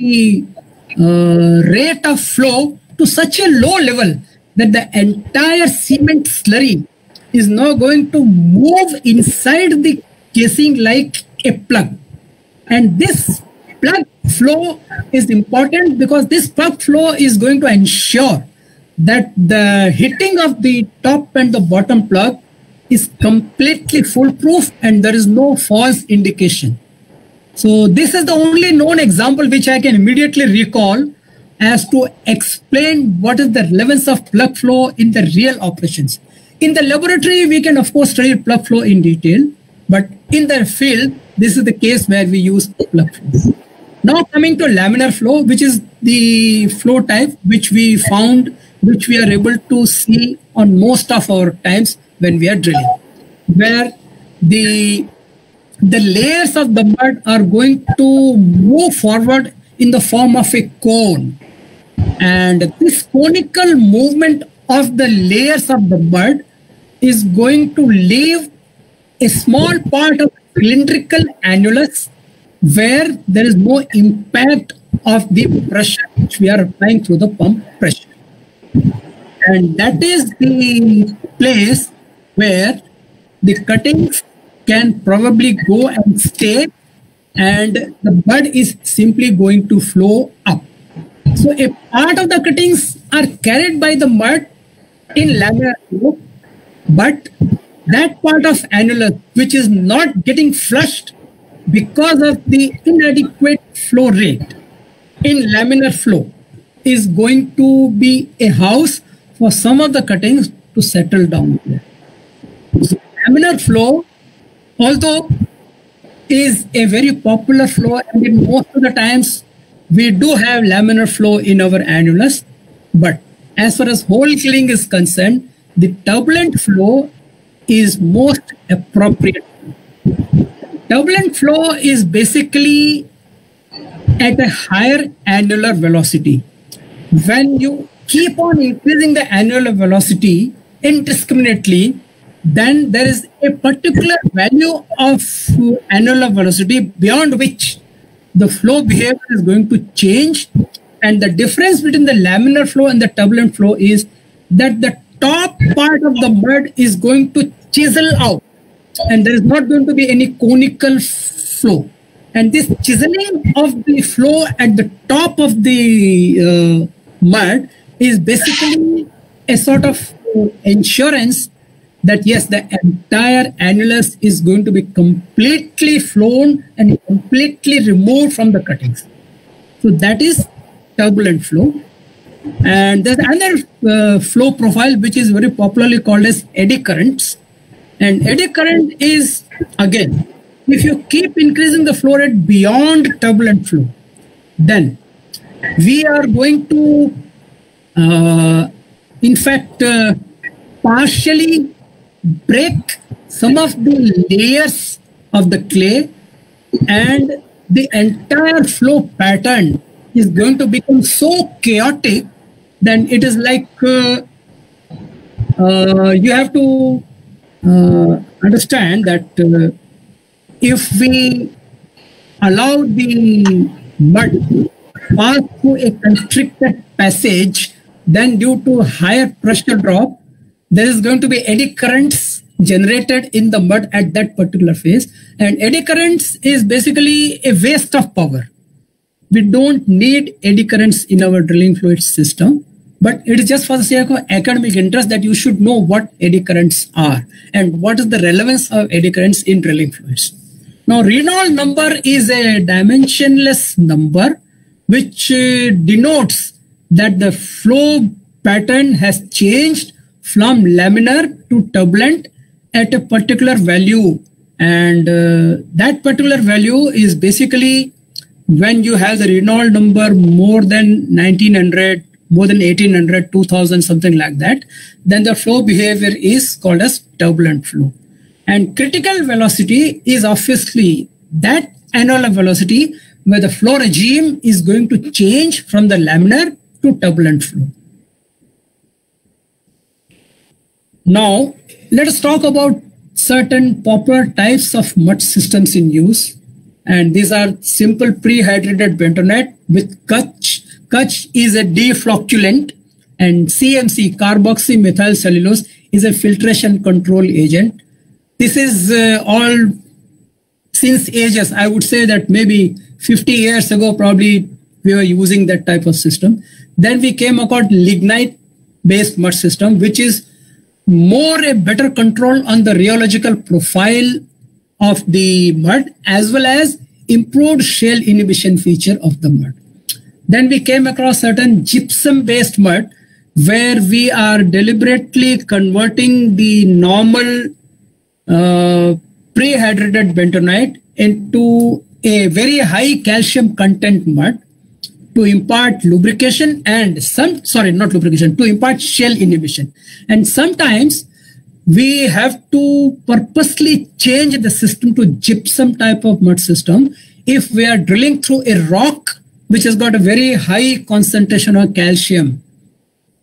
rate of flow to such a low level that the entire cement slurry is now going to move inside the casing like a plug. And this plug flow is important because this plug flow is going to ensure that the hitting of the top and the bottom plug is completely foolproof and there is no false indication. So this is the only known example which I can immediately recall as to explain what is the relevance of plug flow in the real operations. In the laboratory, we can of course study plug flow in detail, but in the field, this is the case where we use plug flow. Now coming to laminar flow, which is the flow type which we found, which we are able to see on most of our times when we are drilling, where the layers of the mud are going to move forward in the form of a cone. And this conical movement of the layers of the mud is going to leave a small part of cylindrical annulus where there is no impact of the pressure which we are applying through the pump pressure. And that is the place where the cuttings can probably go and stay and the mud is simply going to flow up. So a part of the cuttings are carried by the mud in laminar flow, but that part of annulus which is not getting flushed because of the inadequate flow rate in laminar flow is going to be a house for some of the cuttings to settle down there. So laminar flow, although is a very popular flow, and in most of the times we do have laminar flow in our annulus, but as far as hole killing is concerned, the turbulent flow is most appropriate. Turbulent flow is basically at a higher annular velocity. When you keep on increasing the annular velocity indiscriminately, then there is a particular value of annular velocity beyond which the flow behavior is going to change. And the difference between the laminar flow and the turbulent flow is that the top part of the mud is going to chisel out and there is not going to be any conical flow. And this chiseling of the flow at the top of the mud is basically a sort of insurance that yes, the entire annulus is going to be completely flown and completely removed from the cuttings. So that is turbulent flow. And there's another flow profile which is very popularly called as eddy currents. And eddy current is, again, if you keep increasing the flow rate beyond turbulent flow, then we are going to, in fact, partially break some of the layers of the clay, and the entire flow pattern is going to become so chaotic then it is like you have to understand that if we allow the mud to pass through a constricted passage, then due to higher pressure drop, there is going to be eddy currents generated in the mud at that particular phase. And eddy currents is basically a waste of power. We don't need eddy currents in our drilling fluid system, but it is just for the sake of academic interest that you should know what eddy currents are and what is the relevance of eddy currents in drilling fluids. Now, Reynolds number is a dimensionless number which denotes that the flow pattern has changed from laminar to turbulent at a particular value, and that particular value is basically when you have the Reynolds number more than 1900, more than 1800, 2000, something like that, then the flow behavior is called as turbulent flow. And critical velocity is obviously that annular velocity where the flow regime is going to change from the laminar to turbulent flow. Now, let us talk about certain popular types of mud systems in use. And these are simple prehydrated bentonite with Kutch. Kutch is a deflocculant, and CMC, carboxymethyl cellulose, is a filtration control agent. This is all since ages. I would say that maybe 50 years ago, probably we were using that type of system. Then we came across lignite-based mud system, which is more a better control on the rheological profile of the mud, as well as improved shale inhibition feature of the mud. Then we came across certain gypsum-based mud, where we are deliberately converting the normal pre-hydrated bentonite into a very high calcium content mud to impart lubrication and to impart shale inhibition. And sometimes we have to purposely change the system to gypsum type of mud system if we are drilling through a rock which has got a very high concentration of calcium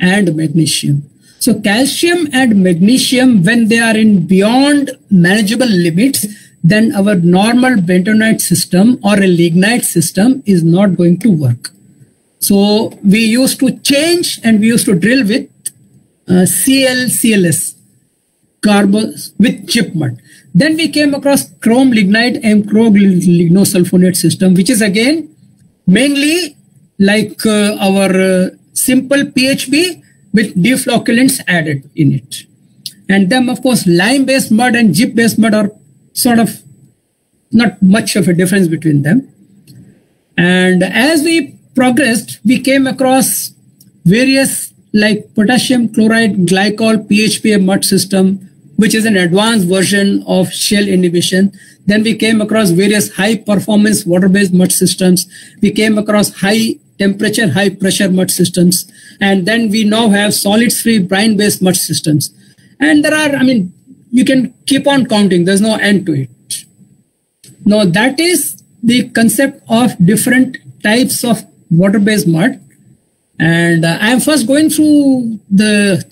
and magnesium. So calcium and magnesium, when they are in beyond manageable limits, then our normal bentonite system or a lignite system is not going to work. So we used to change and we used to drill with ClClS, with chip mud. Then we came across chrome lignite and chrome lignosulfonate system, which is again mainly like our simple PHB with deflocculants added in it. And then of course lime-based mud and gyp-based mud are sort of not much of a difference between them. And as we progressed, we came across various like potassium chloride glycol PHP mud system, which is an advanced version of shale inhibition. Then we came across various high performance water-based mud systems. We came across high temperature, high pressure mud systems. And then we now have solids-free brine-based mud systems. And there are, I mean, you can keep on counting. There's no end to it. Now that is the concept of different types of water-based mud. And I am first going through the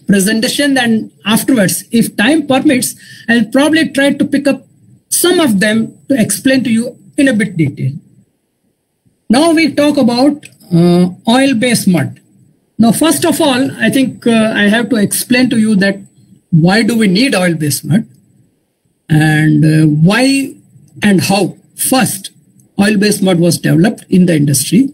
presentation, and afterwards, if time permits, I'll probably try to pick up some of them to explain to you in a bit detail. Now we talk about oil-based mud. Now, first of all, I think I have to explain to you that why do we need oil-based mud, and why and how first oil-based mud was developed in the industry.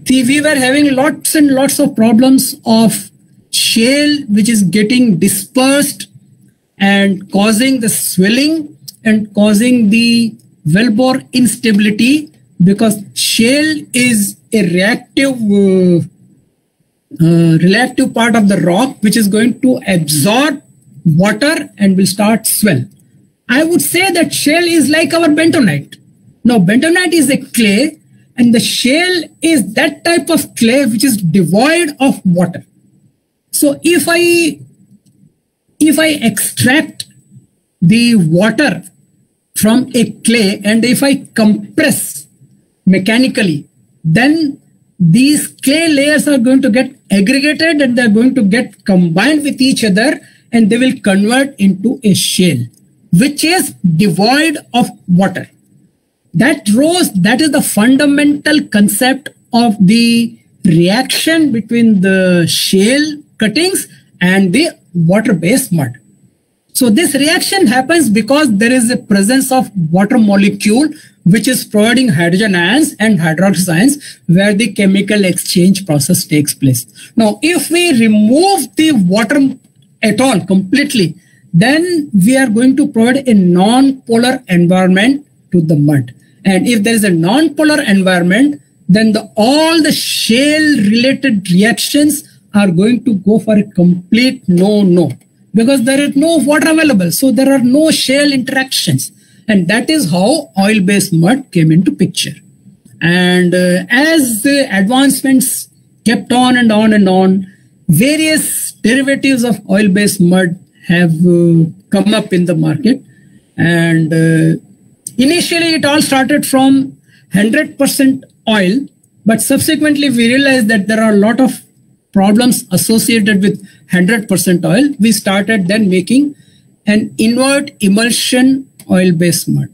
See, we were having lots and lots of problems of shale which is getting dispersed and causing the swelling and causing the wellbore instability, because shale is a reactive part of the rock which is going to absorb water and will start swell. I would say that shale is like our bentonite. Now bentonite is a clay, and the shale is that type of clay which is devoid of water. So if I extract the water from a clay and if I compress mechanically, then these clay layers are going to get aggregated and they're going to get combined with each other, and they will convert into a shale which is devoid of water. That is the fundamental concept of the reaction between the shale cuttings and the water-based mud. So this reaction happens because there is a presence of water molecule which is providing hydrogen ions and hydroxide ions, where the chemical exchange process takes place. Now, if we remove the water at all completely, then we are going to provide a non-polar environment to the mud. And if there is a non-polar environment, then all the shale-related reactions are going to go for a complete no-no, because there is no water available. So there are no shale interactions. And that is how oil-based mud came into picture. And as the advancements kept on and on and on, various derivatives of oil-based mud have come up in the market. And initially it all started from 100% oil, but subsequently we realized that there are a lot of problems associated with 100% oil. We started then making an invert emulsion oil-based mud.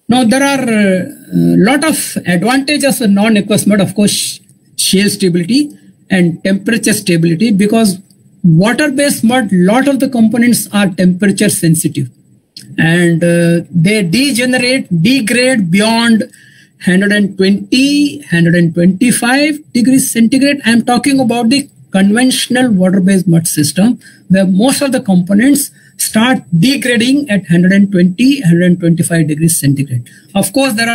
Now there are a lot of advantages of non-aqueous mud, of course, shale stability and temperature stability, because water-based mud, lot of the components are temperature sensitive. and they degrade beyond 120, 125 degrees centigrade. I'm talking about the conventional water-based mud system, where most of the components start degrading at 120, 125 degrees centigrade. Of course, there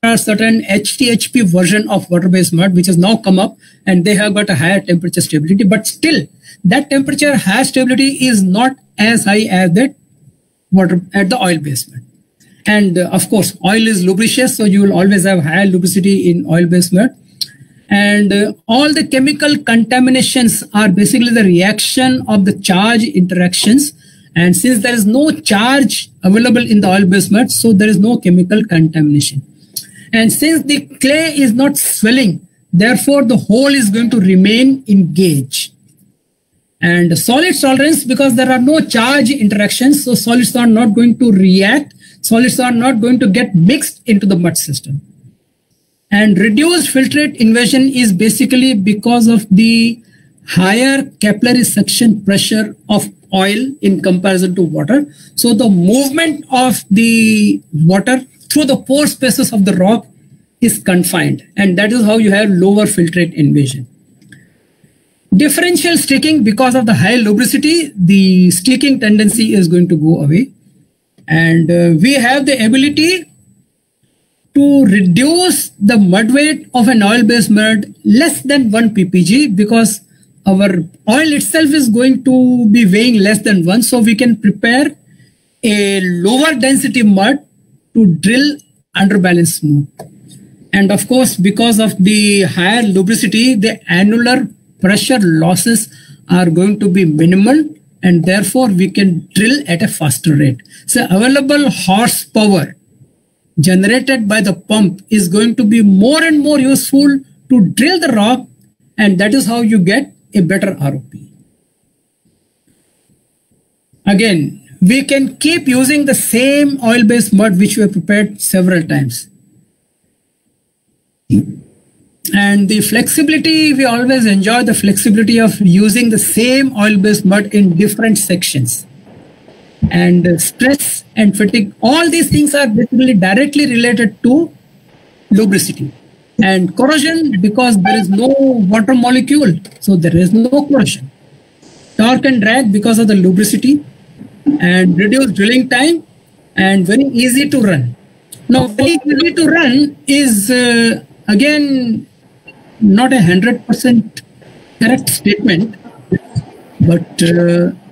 are certain HTHP version of water-based mud which has now come up, and they have got a higher temperature stability, but still that temperature high stability is not as high as that water at the oil-based mud. And of course, oil is lubricious, so you will always have higher lubricity in oil-based mud. And all the chemical contaminations are basically the reaction of the charge interactions. And since there is no charge available in the oil-based mud, so there is no chemical contamination. And since the clay is not swelling, therefore the hole is going to remain engaged. And solid tolerance, because there are no charge interactions, so solids are not going to react, solids are not going to get mixed into the mud system. And reduced filtrate invasion is basically because of the higher capillary suction pressure of oil in comparison to water. So the movement of the water through the pore spaces of the rock is confined, and that is how you have lower filtrate invasion. Differential streaking, because of the high lubricity, the streaking tendency is going to go away. And we have the ability to reduce the mud weight of an oil-based mud less than 1 ppg, because our oil itself is going to be weighing less than 1. So we can prepare a lower density mud to drill underbalance smooth. And of course, because of the higher lubricity, the annular pressure losses are going to be minimal, and therefore we can drill at a faster rate. So available horsepower generated by the pump is going to be more and more useful to drill the rock, and that is how you get a better ROP. Again, we can keep using the same oil-based mud which we have prepared several times. And the flexibility, we always enjoy the flexibility of using the same oil-based mud in different sections. And stress and fatigue, all these things are basically directly related to lubricity. And corrosion, because there is no water molecule, so there is no corrosion. Torque and drag, because of the lubricity, and reduced drilling time, and very easy to run. Now, very easy to run is again not 100% correct statement, but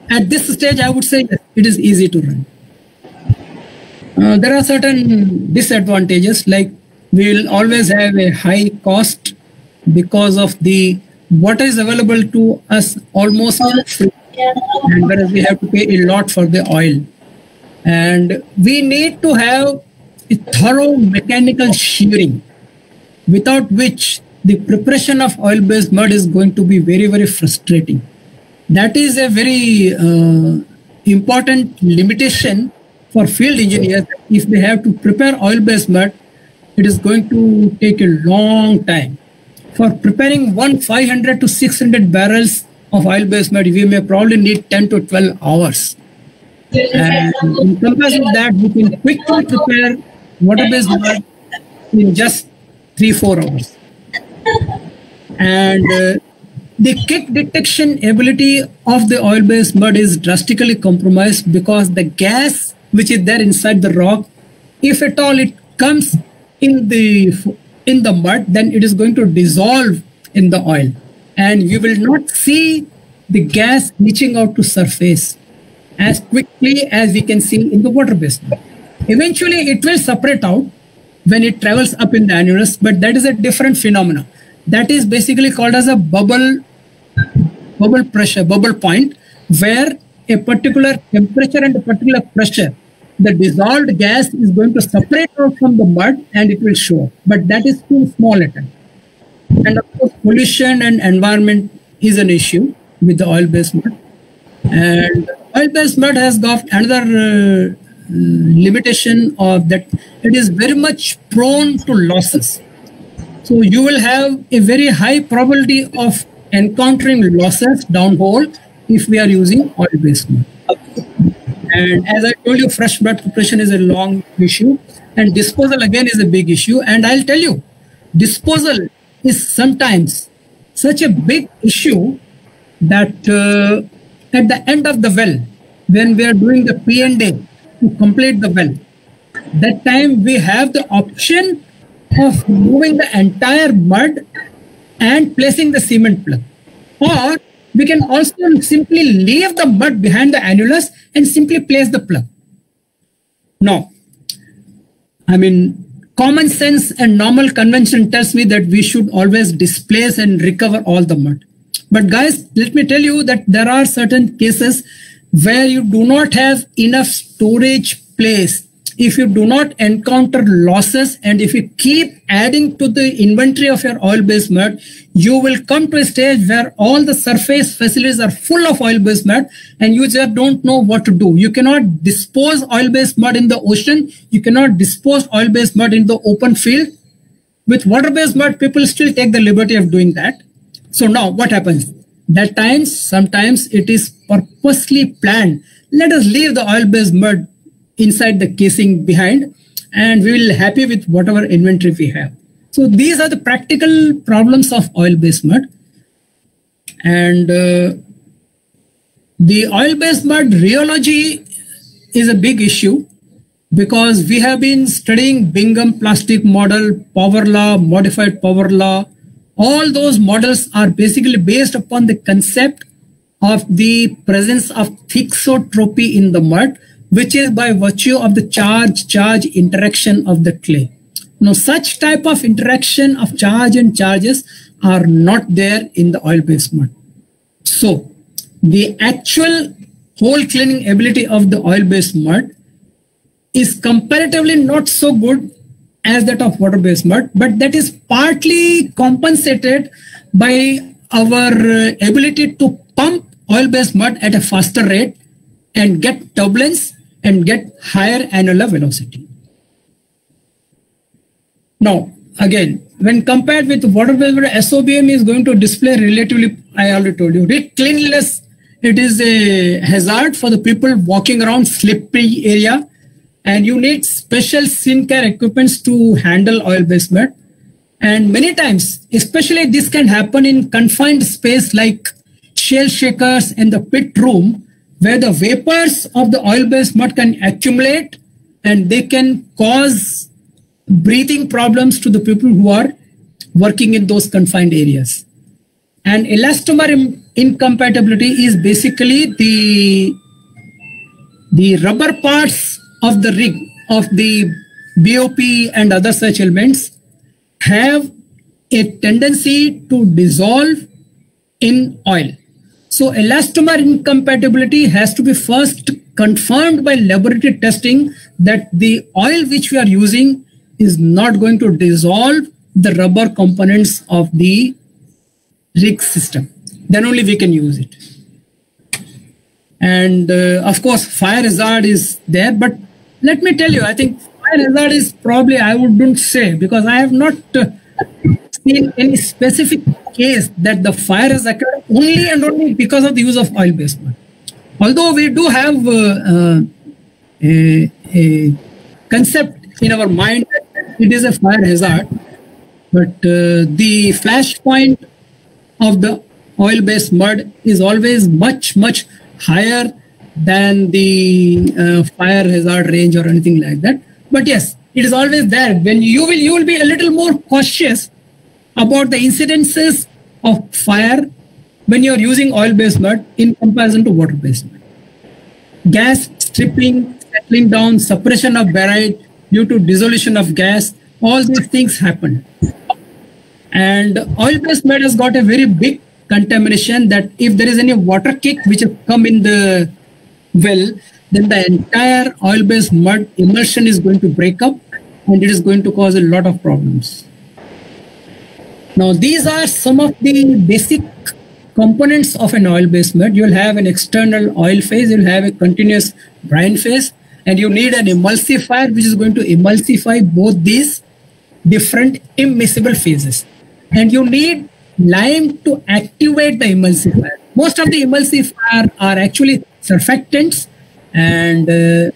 at this stage I would say it is easy to run. There are certain disadvantages, like we will always have a high cost because of the water is available to us almost free, and whereas we have to pay a lot for the oil. And we need to have a thorough mechanical shearing, without which the preparation of oil-based mud is going to be very, very frustrating. That is a very important limitation for field engineers. If they have to prepare oil-based mud, it is going to take a long time. For preparing 500 to 600 barrels of oil-based mud, we may probably need 10 to 12 hours. And in comparison to that, we can quickly prepare water-based mud in just 3-4 hours. And the kick detection ability of the oil-based mud is drastically compromised, because the gas which is there inside the rock, if at all it comes in the mud, then it is going to dissolve in the oil, and you will not see the gas reaching out to surface as quickly as we can see in the water-based mud. Eventually it will separate out when it travels up in the annulus, but that is a different phenomenon. That is basically called as a bubble pressure, bubble point, where a particular temperature and a particular pressure, the dissolved gas is going to separate out from the mud and it will show up. But that is too small a time. And of course, pollution and environment is an issue with the oil-based mud. And oil-based mud has got another limitation of that it is very much prone to losses. So you will have a very high probability of encountering losses downhole if we are using oil-based mud. And as I told you, fresh mud preparation is a long issue, and disposal again is a big issue. And I'll tell you, disposal is sometimes such a big issue that at the end of the well, when we are doing the P&A to complete the well, that time we have the option of removing the entire mud and placing the cement plug. Or we can also simply leave the mud behind the annulus and simply place the plug. Now, I mean, common sense and normal convention tells me that we should always displace and recover all the mud. But guys, let me tell you that there are certain cases where you do not have enough storage place. If you do not encounter losses and if you keep adding to the inventory of your oil-based mud, you will come to a stage where all the surface facilities are full of oil-based mud and you just don't know what to do. You cannot dispose oil-based mud in the ocean. You cannot dispose oil-based mud in the open field. With water-based mud, people still take the liberty of doing that. So now what happens? That times, sometimes it is purposely planned. Let us leave the oil-based mud inside the casing behind and we will be happy with whatever inventory we have. So these are the practical problems of oil-based mud. And the oil-based mud rheology is a big issue because we have been studying Bingham plastic model, power law, modified power law. All those models are basically based upon the concept of the presence of thixotropy in the mud, which is by virtue of the charge-charge interaction of the clay. Now, such type of interaction of charge and charges are not there in the oil-based mud. So, the actual hole cleaning ability of the oil-based mud is comparatively not so good as that of water-based mud, but that is partly compensated by our ability to pump oil-based mud at a faster rate and get turbulence and get higher annular velocity. Now, again, when compared with water-based mud, SOBM is going to display relatively, I already told you, rig cleanliness. It is a hazard for the people walking around slippery area, and you need special scene care equipments to handle oil-based mud. And many times, especially this can happen in confined space like shale shakers in the pit room, where the vapors of the oil-based mud can accumulate and they can cause breathing problems to the people who are working in those confined areas. And elastomer incompatibility is basically the rubber parts of the rig, of the BOP and other such elements have a tendency to dissolve in oil. So elastomer incompatibility has to be first confirmed by laboratory testing that the oil which we are using is not going to dissolve the rubber components of the rig system. Then only we can use it. And of course, fire hazard is there. But let me tell you, I think fire hazard is probably, I wouldn't say, because I have not seen any specific case that the fire has occurred only and only because of the use of oil-based mud. Although we do have a concept in our mind that it is a fire hazard, but the flash point of the oil-based mud is always much, much higher than the fire hazard range or anything like that. But yes, it is always there. When you will be a little more cautious about the incidences of fire when you are using oil-based mud in comparison to water-based mud. Gas stripping, settling down, suppression of barite due to dissolution of gas, all these things happen. And oil-based mud has got a very big contamination that if there is any water kick which has come in the well, then the entire oil-based mud emulsion is going to break up and it is going to cause a lot of problems. Now, these are some of the basic components of an oil-based mud. You'll have an external oil phase, you'll have a continuous brine phase, and you need an emulsifier which is going to emulsify both these different immiscible phases. And you need lime to activate the emulsifier. Most of the emulsifier are actually surfactants, And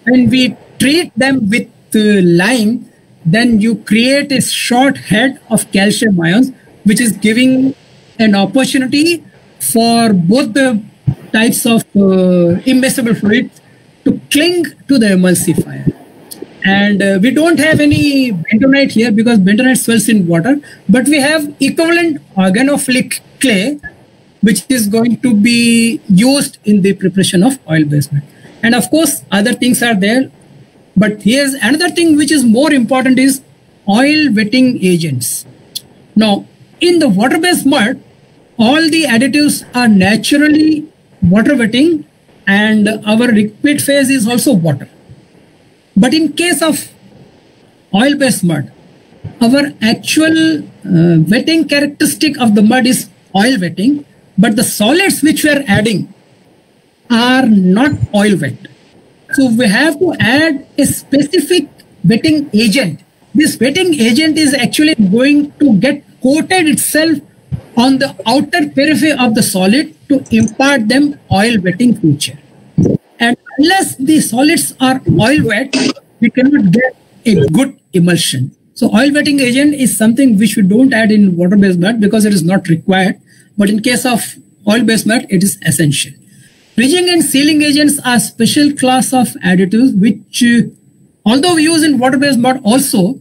when we treat them with lime, then you create a short head of calcium ions, which is giving an opportunity for both the types of immiscible fluids to cling to the emulsifier. And we don't have any bentonite here because bentonite swells in water, but we have equivalent organophilic clay, which is going to be used in the preparation of oil-based mud. And of course, other things are there. But here's another thing which is more important is oil wetting agents. Now, in the water-based mud, all the additives are naturally water wetting, and our liquid phase is also water. But in case of oil-based mud, our actual wetting characteristic of the mud is oil wetting, but the solids which we are adding are not oil wet. So we have to add a specific wetting agent. This wetting agent is actually going to get coated itself on the outer periphery of the solid to impart them oil wetting feature. And unless the solids are oil wet, we cannot get a good emulsion. So oil wetting agent is something which we don't add in water-based mud because it is not required. But in case of oil-based mud, it is essential. Bridging and sealing agents are special class of additives which, although we use in water-based mud also,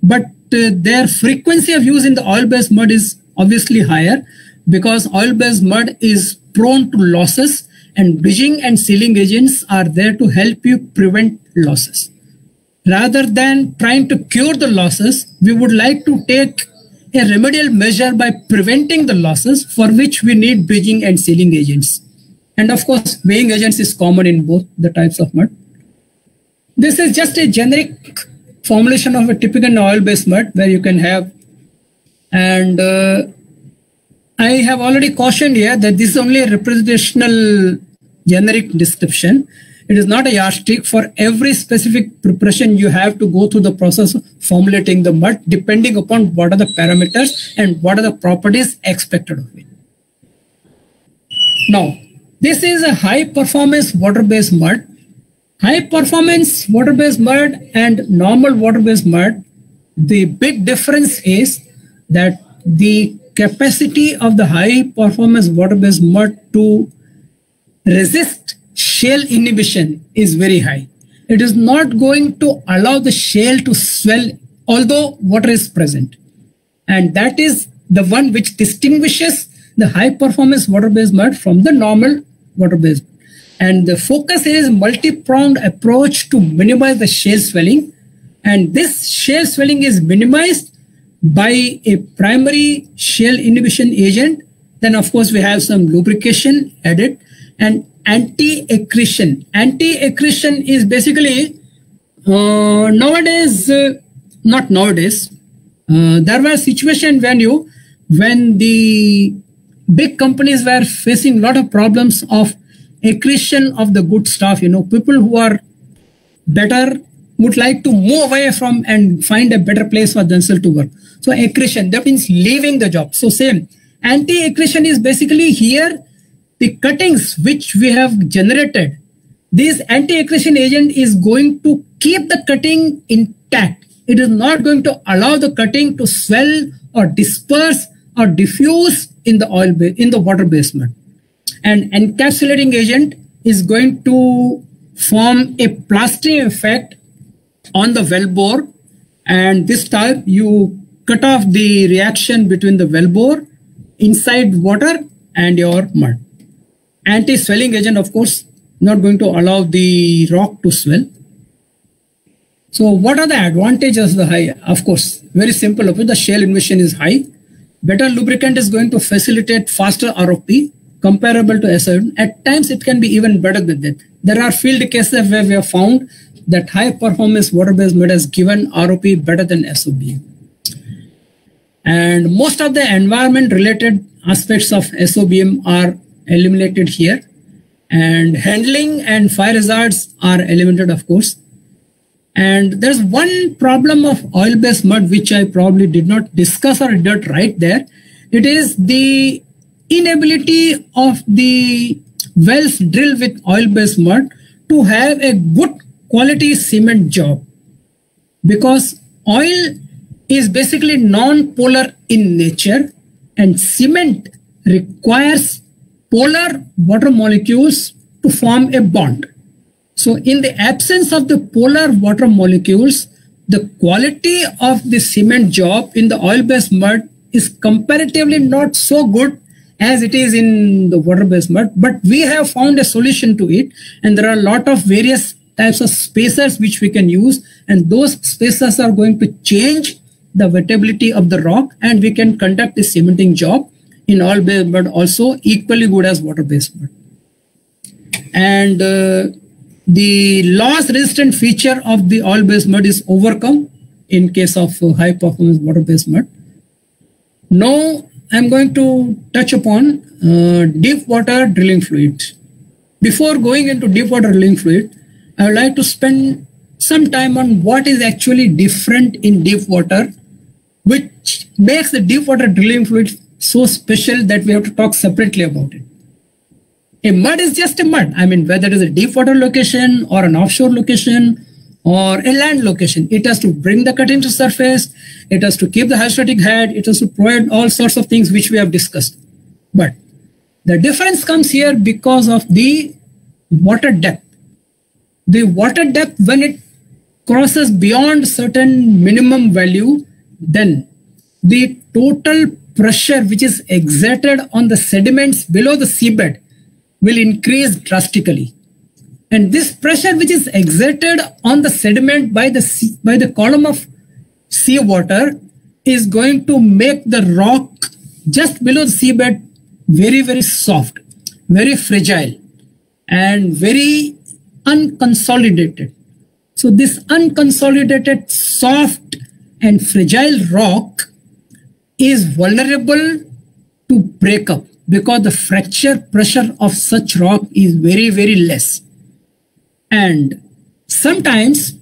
but their frequency of use in the oil-based mud is obviously higher because oil-based mud is prone to losses, and bridging and sealing agents are there to help you prevent losses. Rather than trying to cure the losses, we would like to take a remedial measure by preventing the losses, for which we need bridging and sealing agents. And of course, weighing agents is common in both the types of mud. This is just a generic formulation of a typical oil-based mud where you can have, and I have already cautioned here that this is only a representational generic description. It is not a yardstick. For every specific preparation, you have to go through the process of formulating the mud depending upon what are the parameters and what are the properties expected of it. Now, this is a high performance water-based mud. High performance water-based mud and normal water-based mud, the big difference is that the capacity of the high performance water-based mud to resist shale inhibition is very high. It is not going to allow the shale to swell although water is present. And that is the one which distinguishes the high performance water-based mud from the normal water-based mud. And the focus is multi-pronged approach to minimize the shale swelling. And this shale swelling is minimized by a primary shale inhibition agent. Then of course we have some lubrication added, and anti-accretion. Anti-accretion is basically nowadays, not nowadays, there were situations when the big companies were facing a lot of problems of accretion of the good stuff. People who are better would like to move away from and find a better place for themselves to work. So accretion, that means leaving the job. So same, anti-accretion is basically here the cuttings which we have generated. This anti-accretion agent is going to keep the cutting intact. It is not going to allow the cutting to swell or disperse or diffuse in the water-based mud. And encapsulating agent is going to form a plastering effect on the wellbore, and this time you cut off the reaction between the wellbore, inside water and your mud. Anti-swelling agent, of course, not going to allow the rock to swell. So what are the advantages of the high? Of course, very simple. The shale inhibition is high. Better lubricant is going to facilitate faster ROP comparable to SOM. At times it can be even better than that. There are field cases where we have found that high performance water-based mud has given ROP better than SOBM. And most of the environment related aspects of SOBM are eliminated here, and handling and fire hazards are eliminated, of course. And there's one problem of oil-based mud which I probably did not discuss or did not write there. It is the inability of the wells drilled with oil-based mud to have a good quality cement job, because oil is basically non-polar in nature and cement requires polar water molecules to form a bond. So in the absence of the polar water molecules, the quality of the cement job in the oil-based mud is comparatively not so good as it is in the water-based mud. But we have found a solution to it, and there are a lot of various types of spacers which we can use, and those spacers are going to change the wettability of the rock, and we can conduct the cementing job in oil-based mud also equally good as water-based mud. And the loss resistant feature of the oil-based mud is overcome in case of high performance water-based mud. Now I'm going to touch upon deep water drilling fluid. Before going into deep water drilling fluid, I would like to spend some time on what is actually different in deep water, which makes the deep water drilling fluid so special that we have to talk separately about it. A mud is just a mud. I mean, whether it is a deep water location or an offshore location or a land location, it has to bring the cutting to surface, it has to keep the hydrostatic head, it has to provide all sorts of things which we have discussed. But the difference comes here because of the water depth. The water depth, when it crosses beyond certain minimum value, then the total pressure which is exerted on the sediments below the seabed will increase drastically. And this pressure which is exerted on the sediment by the column of seawater is going to make the rock just below the seabed very, very soft, very fragile, and very unconsolidated. So this unconsolidated, soft and fragile rock is vulnerable to break up because the fracture pressure of such rock is very, very less. And sometimes,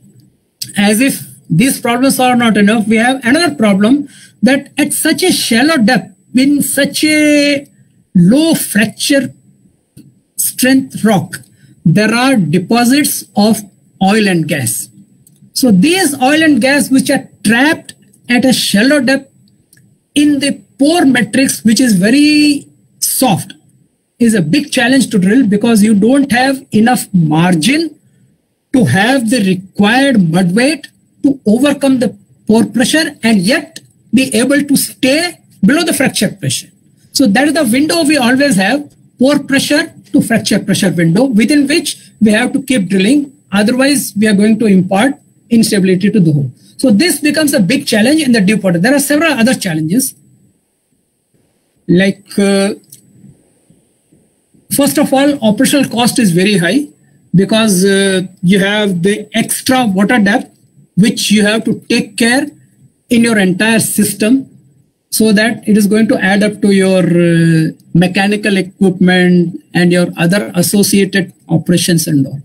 as if these problems are not enough, we have another problem that at such a shallow depth, in such a low fracture strength rock, there are deposits of oil and gas. So these oil and gas which are trapped at a shallow depth in the pore matrix, which is very soft, is a big challenge to drill because you don't have enough margin to have the required mud weight to overcome the pore pressure and yet be able to stay below the fracture pressure. So that is the window we always have, pore pressure to fracture pressure window, within which we have to keep drilling. Otherwise, we are going to impart instability to the hole. So this becomes a big challenge in the deep water. There are several other challenges. Like, first of all, operational cost is very high because you have the extra water depth which you have to take care in your entire system, so that it is going to add up to your mechanical equipment and your other associated operations and all.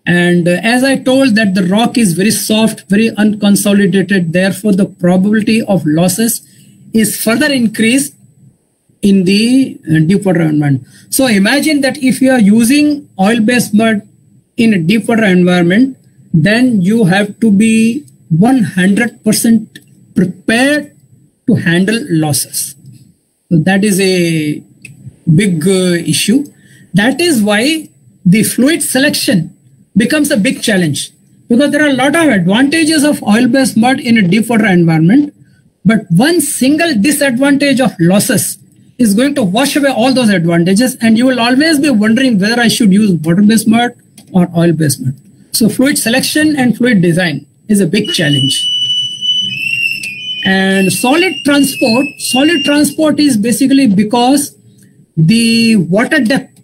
And as I told that the rock is very soft, very unconsolidated, therefore the probability of losses is further increased in the deep water environment. So imagine that if you are using oil-based mud in a deep water environment, then you have to be 100% prepared to handle losses. So that is a big issue. That is why the fluid selection becomes a big challenge, because there are a lot of advantages of oil-based mud in a deep water environment, but one single disadvantage of losses is going to wash away all those advantages, and you will always be wondering whether I should use water-based mud or oil-based mud. So fluid selection and fluid design is a big challenge. And solid transport is basically because the water depth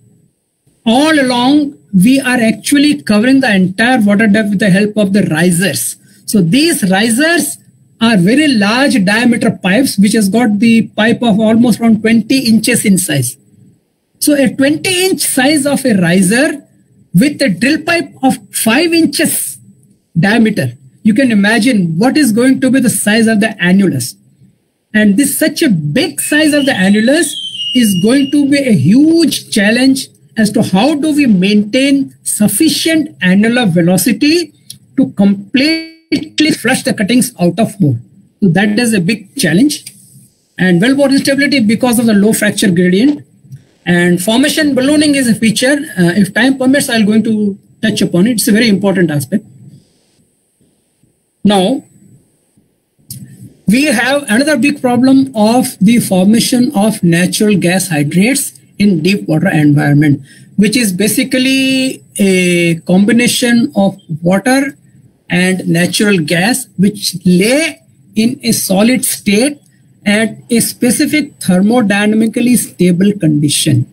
all along, we are actually covering the entire water depth with the help of the risers. So these risers are very large diameter pipes which has got the pipe of almost around 20 inches in size. So a 20-inch size of a riser with a drill pipe of 5 inches diameter, you can imagine what is going to be the size of the annulus. And this such a big size of the annulus is going to be a huge challenge as to how do we maintain sufficient annular velocity to completely flush the cuttings out of hole. So that is a big challenge. And wellbore instability because of the low fracture gradient. And formation ballooning is a feature. If time permits, I'm going to touch upon it. It's a very important aspect. Now, we have another big problem of the formation of natural gas hydrates in deep water environment, which is basically a combination of water and natural gas, which lay in a solid state at a specific thermodynamically stable condition.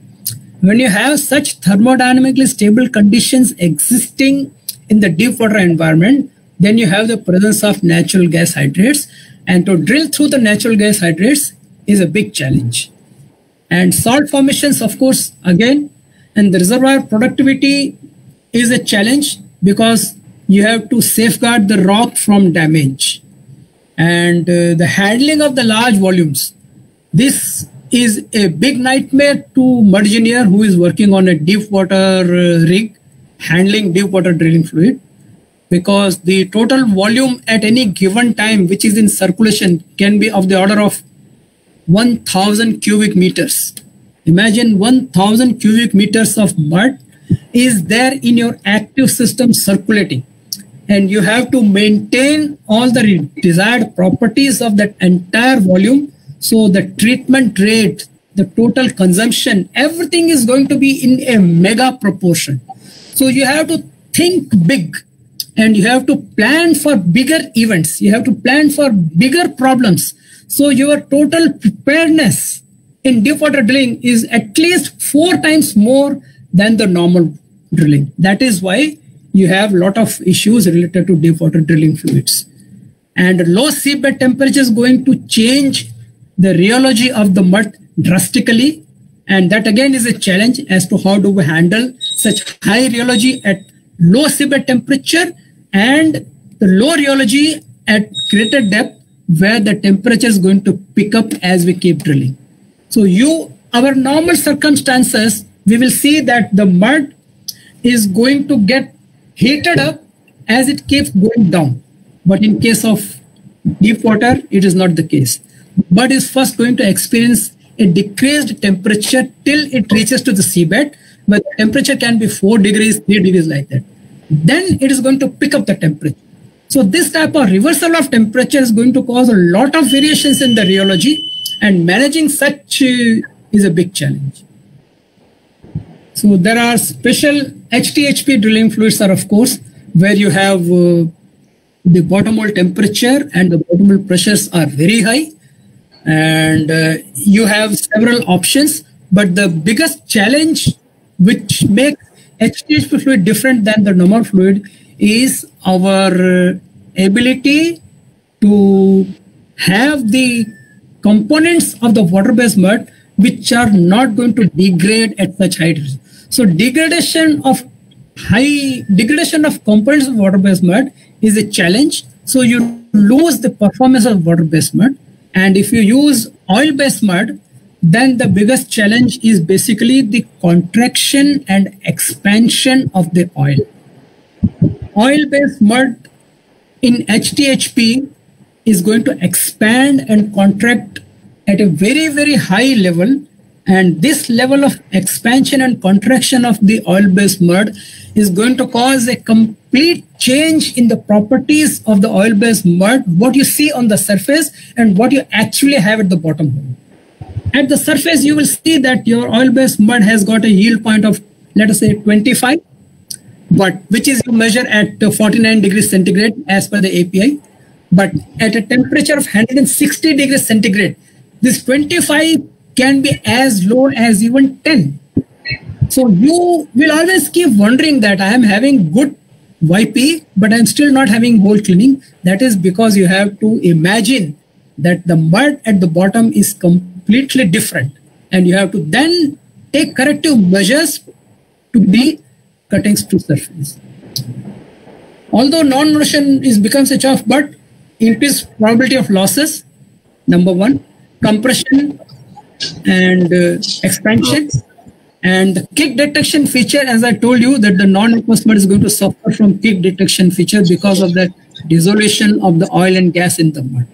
When you have such thermodynamically stable conditions existing in the deep water environment, then you have the presence of natural gas hydrates, and to drill through the natural gas hydrates is a big challenge. And salt formations, of course, again, and the reservoir productivity is a challenge because you have to safeguard the rock from damage. And the handling of the large volumes, this is a big nightmare to mud engineer who is working on a deep water rig handling deep water drilling fluid, because the total volume at any given time which is in circulation can be of the order of 1000 cubic meters. Imagine 1000 cubic meters of mud is there in your active system circulating, and you have to maintain all the desired properties of that entire volume. So the treatment rate, the total consumption, everything is going to be in a mega proportion. So you have to think big, and you have to plan for bigger events. You have to plan for bigger problems. So your total preparedness in deep water drilling is at least 4 times more than the normal drilling. That is why you have a lot of issues related to deep water drilling fluids. And low seabed temperature is going to change the rheology of the mud drastically. And that again is a challenge as to how do we handle such high rheology at low seabed temperature and the low rheology at greater depth where the temperature is going to pick up as we keep drilling. So our normal circumstances, we will see that the mud is going to get heated up as it keeps going down. But in case of deep water, it is not the case. Mud is first going to experience a decreased temperature till it reaches to the seabed, where the temperature can be 4 degrees, 3 degrees like that. Then it is going to pick up the temperature. So this type of reversal of temperature is going to cause a lot of variations in the rheology, and managing such is a big challenge. So there are special HTHP drilling fluids are, of course, where you have the bottom hole temperature and the bottom hole pressures are very high, and you have several options. But the biggest challenge which makes HTHP fluid different than the normal fluid is our ability to have the components of the water-based mud which are not going to degrade at such height. So degradation of components of water-based mud is a challenge. So you lose the performance of water-based mud. And if you use oil-based mud, then the biggest challenge is basically the contraction and expansion of the oil. Oil-based mud in HTHP is going to expand and contract at a very, very high level. And this level of expansion and contraction of the oil-based mud is going to cause a complete change in the properties of the oil-based mud, what you see on the surface and what you actually have at the bottom hole. At the surface, you will see that your oil-based mud has got a yield point of, let us say, 25, but which is you measure at 49 degrees centigrade as per the API. But at a temperature of 160 degrees centigrade, this 25 can be as low as even 10. So you will always keep wondering that I am having good YP, but I'm still not having hole cleaning. That is because you have to imagine that the mud at the bottom is completely different, and you have to then take corrective measures to the cuttings to surface. Although non-motion becomes a chaff, but increased probability of losses, number one, compression and expansion, And the kick detection feature, as I told you, that the non-aqueous mud is going to suffer from kick detection feature because of the dissolution of the oil and gas in the mud.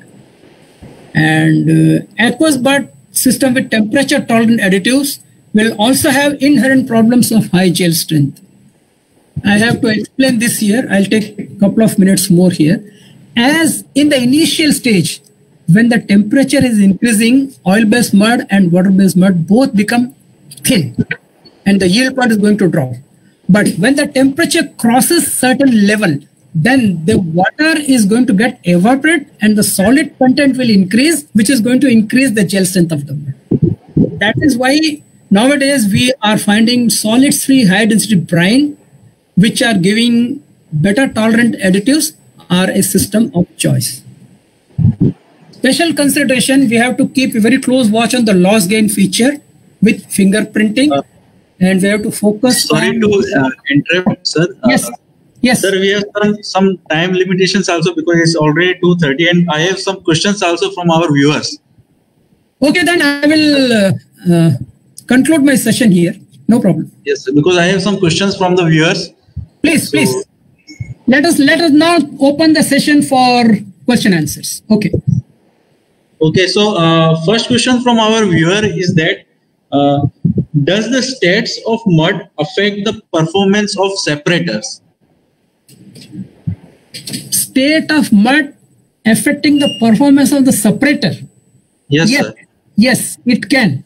And aqueous mud system with temperature tolerant additives will also have inherent problems of high gel strength. I have to explain this here. I'll take a couple of minutes more here. As in the initial stage, when the temperature is increasing, oil-based mud and water-based mud both become thin and the yield point is going to drop. But when the temperature crosses certain level, then the water is going to get evaporate and the solid content will increase, which is going to increase the gel strength of the mud. That is why nowadays we are finding solids-free high-density brine, which are giving better tolerant additives, are a system of choice. Special consideration, we have to keep a very close watch on the loss gain feature with fingerprinting, and we have to focus. Sorry to interrupt, sir. Yes. Yes. Sir, we have some time limitations also because it's already 2:30 and I have some questions also from our viewers. Okay, then I will conclude my session here. No problem. Yes, sir, because I have some questions from the viewers. Please, please. Let us now open the session for question answers. Okay. Okay, so first question from our viewer is that does the states of mud affect the performance of separators? State of mud affecting the performance of the separator? Yes, sir. Yes, it can.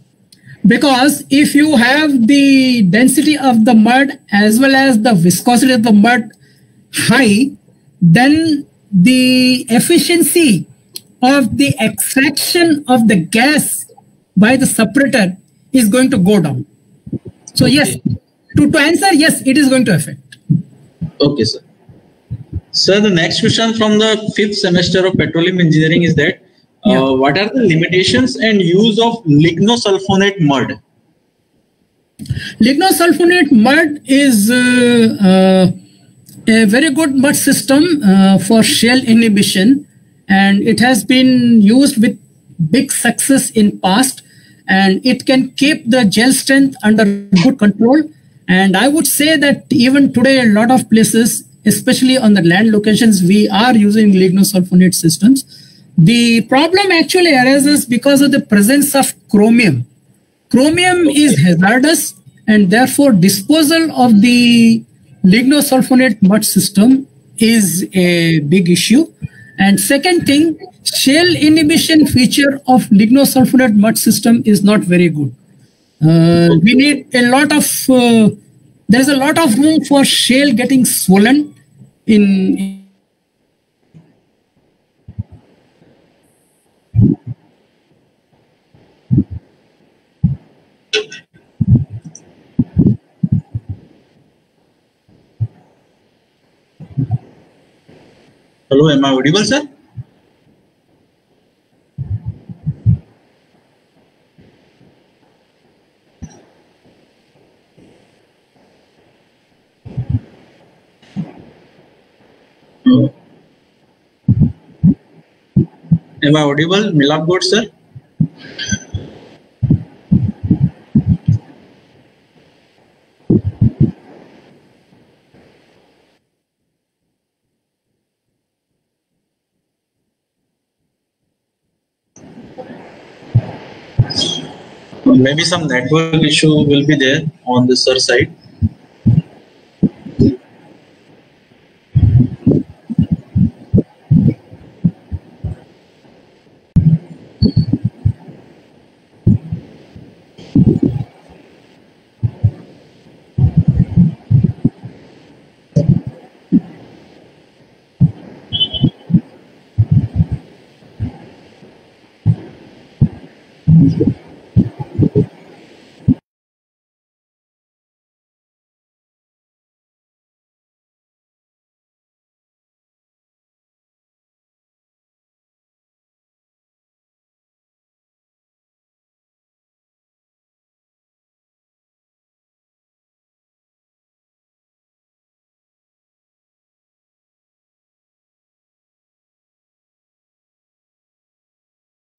Because if you have the density of the mud as well as the viscosity of the mud high, then the efficiency of the extraction of the gas by the separator is going to go down. So yes, to answer, yes, it is going to affect. Okay, sir. Sir, the next question from the 5th semester of petroleum engineering is that what are the limitations and use of lignosulfonate mud? Lignosulfonate mud is a very good mud system for shale inhibition, and it has been used with big success in past, and it can keep the gel strength under good control. And I would say that even today a lot of places, especially on the land locations, we are using lignosulfonate systems. The problem actually arises because of the presence of chromium. Chromium is hazardous, and therefore disposal of the lignosulfonate mud system is a big issue. And second thing, shale inhibition feature of lignosulfonate mud system is not very good. We need a lot of, there's a lot of room for shale getting swollen in. Hello, am I audible, sir? Am I audible, Milab God, sir? Maybe some network issue will be there on the sir side.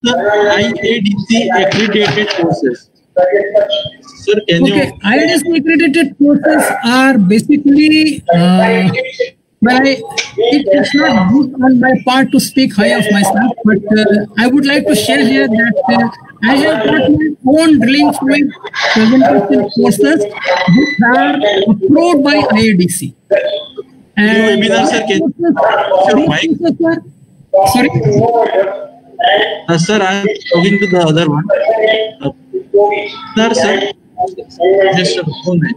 The IADC accredited courses. Sir, can Okay, you? IISc accredited courses are basically, it's not good on my part to speak high of myself, but I would like to share here that I have got my own drilling fluid presentation courses which are approved by IIDC. And Webinar, sir, can you your mic? Sorry? Sir, I am talking to the other one. Sir, just a moment.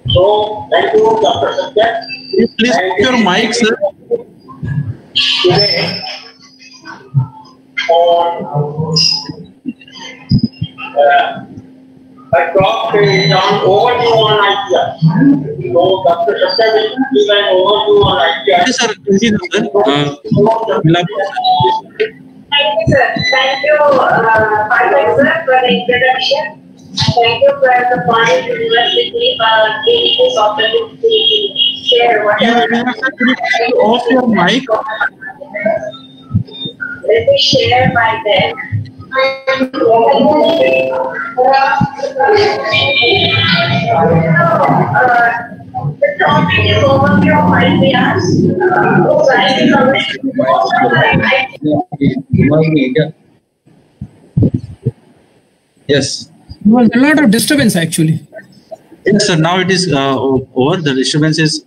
So, thank you, Dr. Satya. Please put your mic, sir. Today, on I talked down overview on ITR. So, Dr. Satya will give an overview on ITR. Yes, sir. Continue, sir. Milab, sir. Thank you, sir. Thank you, Patrick, sir, for the introduction. Thank you for the Pune University giving this opportunity to share whatever. Off your mic. Let me share my deck. The topic is overview of IPRs. So I will cover most of the Yes. There was a lot of disturbance actually. Yes, sir. Now it is over. The disturbance is.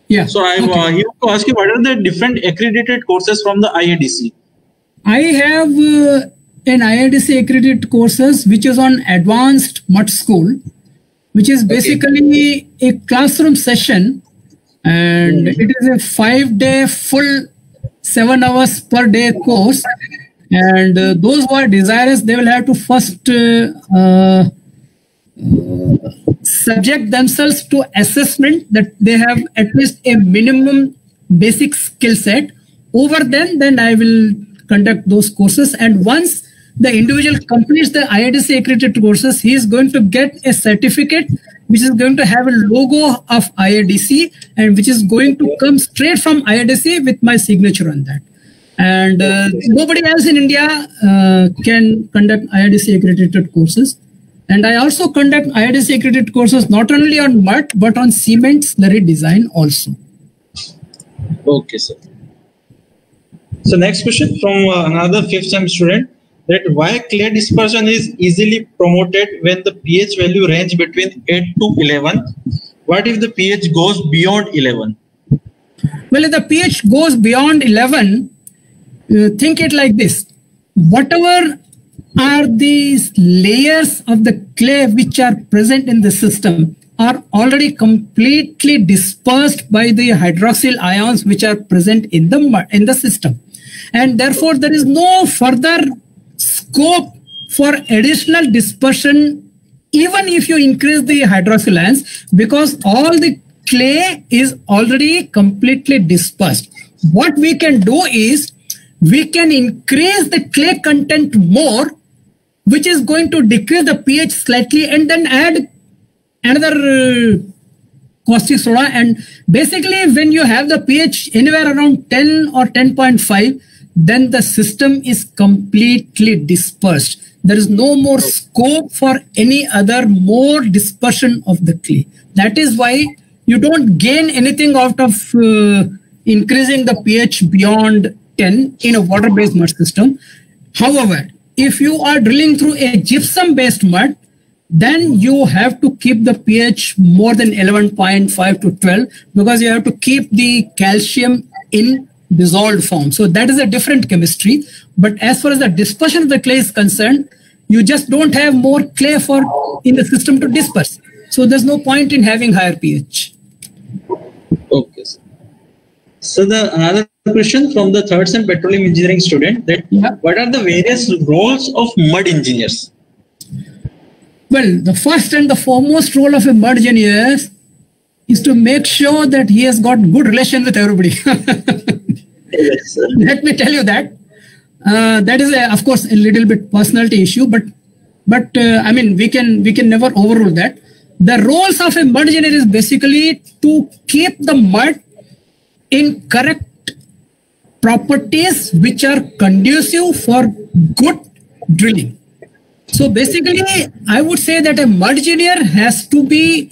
Yeah. So I okay. here to ask you, what are the different accredited courses from the IIDC? I have an IIDC accredited courses which is on advanced mud school, which is basically a classroom session, and it is a 5-day full 7 hours per day course. And those who are desirous, they will have to first subject themselves to assessment that they have at least a minimum basic skill set. Over then I will conduct those courses. And once the individual completes the IIDC accredited courses, he is going to get a certificate which is going to have a logo of IIDC and which is going to come straight from IIDC with my signature on that. And nobody else in India can conduct IIDC accredited courses. And I also conduct IIDC accredited courses not only on mud but on cement slurry design also. Okay, sir. So next question from another 5th sem student, that why clay dispersion is easily promoted when the pH value range between 8 to 11? What if the pH goes beyond 11? Well, if the pH goes beyond 11, think it like this. Whatever are these layers of the clay which are present in the system are already completely dispersed by the hydroxyl ions which are present in the system. And therefore, there is no further scope for additional dispersion even if you increase the hydroxyl ions, because all the clay is already completely dispersed. What we can do is we can increase the clay content more, which is going to decrease the pH slightly, and then add another caustic soda. And basically when you have the pH anywhere around 10 or 10.5, then the system is completely dispersed. There is no more scope for any other more dispersion of the clay. That is why you don't gain anything out of increasing the pH beyond 10 in a water-based mud system. However, if you are drilling through a gypsum-based mud, then you have to keep the pH more than 11.5 to 12 because you have to keep the calcium in dissolved form. So that is a different chemistry. But as far as the dispersion of the clay is concerned, you just don't have more clay in the system to disperse. So there's no point in having higher pH. Okay. So another question from the 3rd sem petroleum engineering student, that what are the various roles of mud engineers? Well, the first and the foremost role of a mud engineer is to make sure that he has got good relation with everybody. Yes, sir. Let me tell you that. That is, of course, a little bit personality issue, but I mean, we can never overrule that. The roles of a mud engineer is basically to keep the mud in correct properties which are conducive for good drilling. So basically, I would say that a mud engineer has to be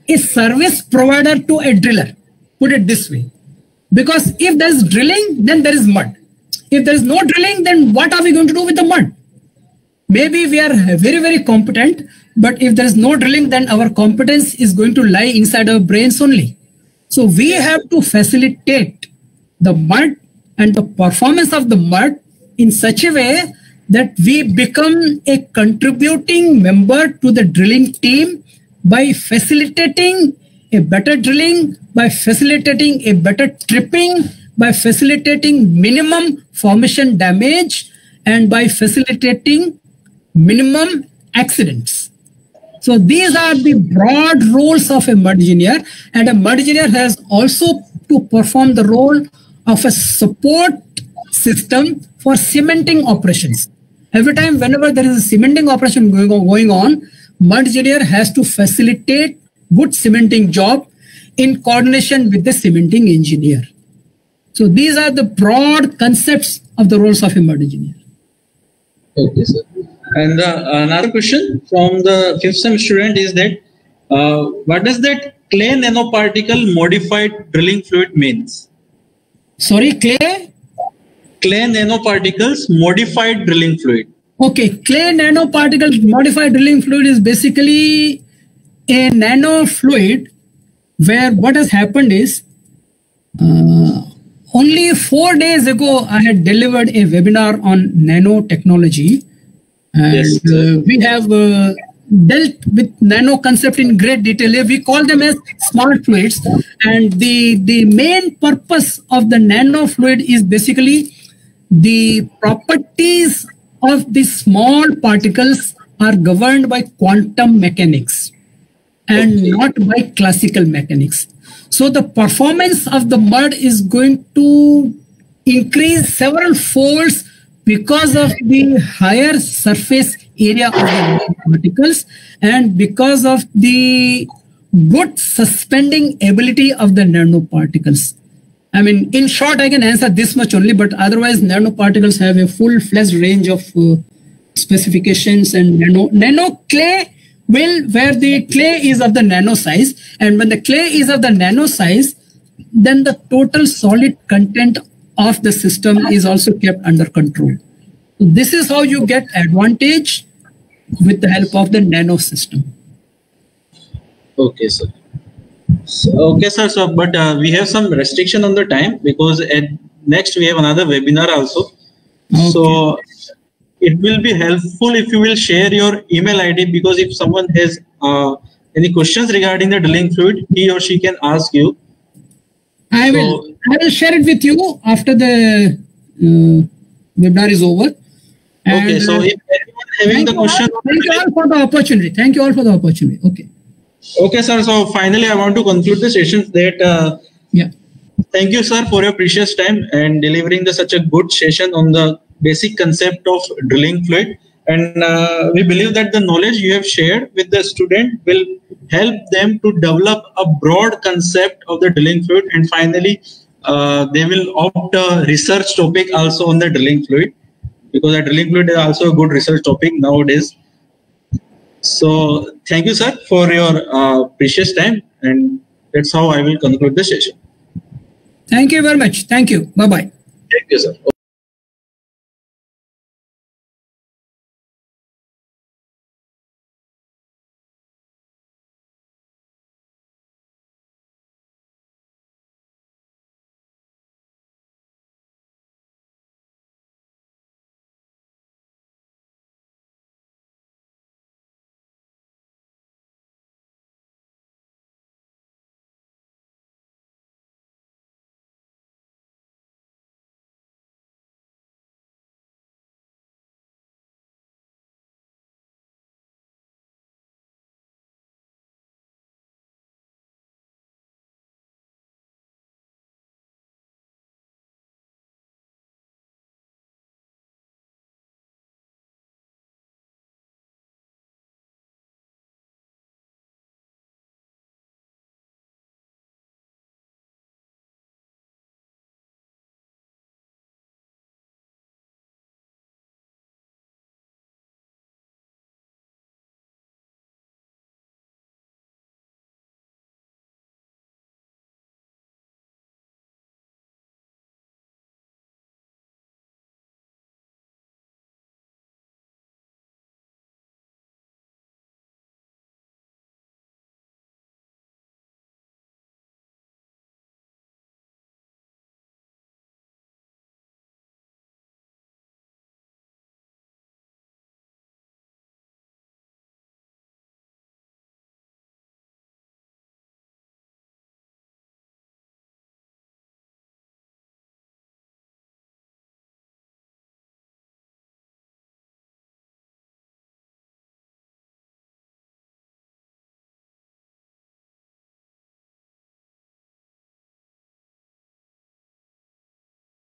a service provider to a driller. Put it this way. Because if there is drilling, then there is mud. If there is no drilling, then what are we going to do with the mud? Maybe we are very, very competent, but if there is no drilling, then our competence is going to lie inside our brains only. So we have to facilitate the mud and the performance of the mud in such a way that we become a contributing member to the drilling team by facilitating a better drilling, by facilitating a better tripping, by facilitating minimum formation damage, and by facilitating minimum accidents. So these are the broad roles of a mud engineer, and a mud engineer has also to perform the role of a support system for cementing operations. Every time whenever there is a cementing operation going on, mud engineer has to facilitate good cementing job in coordination with the cementing engineer. So these are the broad concepts of the roles of a mud engineer. Okay, sir. And another question from the 5th sem student is that what does that clay nanoparticle modified drilling fluid means? Sorry, clay? Clay nanoparticles modified drilling fluid. Okay, clay nanoparticles modified drilling fluid is basically a nano fluid where what has happened is only 4 days ago I had delivered a webinar on nanotechnology. And yes, we have dealt with nano concept in great detail. We call them as smart fluids. And the main purpose of the nano fluid is basically the properties of the small particles are governed by quantum mechanics and not by classical mechanics. So the performance of the mud is going to increase several folds because of the higher surface area of the particles and because of the good suspending ability of the nanoparticles. I mean, in short, I can answer this much only, but otherwise nanoparticles have a full-fledged range of specifications, and nano clay will, where the clay is of the nano size, and when the clay is of the nano size, then the total solid content of the system is also kept under control. So this is how you get advantage with the help of the nano system. Okay, sir. Okay, sir. So, but we have some restriction on the time because next we have another webinar also. Okay. So it will be helpful if you will share your email ID, because if someone has any questions regarding the drilling fluid, he or she can ask you. I will share it with you after the webinar is over. And, okay, so if anyone having the question, thank you all for the opportunity. Thank you all for the opportunity. Okay. Okay, sir. So finally, I want to conclude the session that thank you, sir, for your precious time and delivering such a good session on the basic concept of drilling fluid. And we believe that the knowledge you have shared with the student will help them to develop a broad concept of the drilling fluid. And finally, they will opt a research topic also on the drilling fluid, because the drilling fluid is also a good research topic nowadays. So thank you, sir, for your precious time. And that's how I will conclude the session. Thank you very much. Thank you. Bye-bye. Thank you, sir.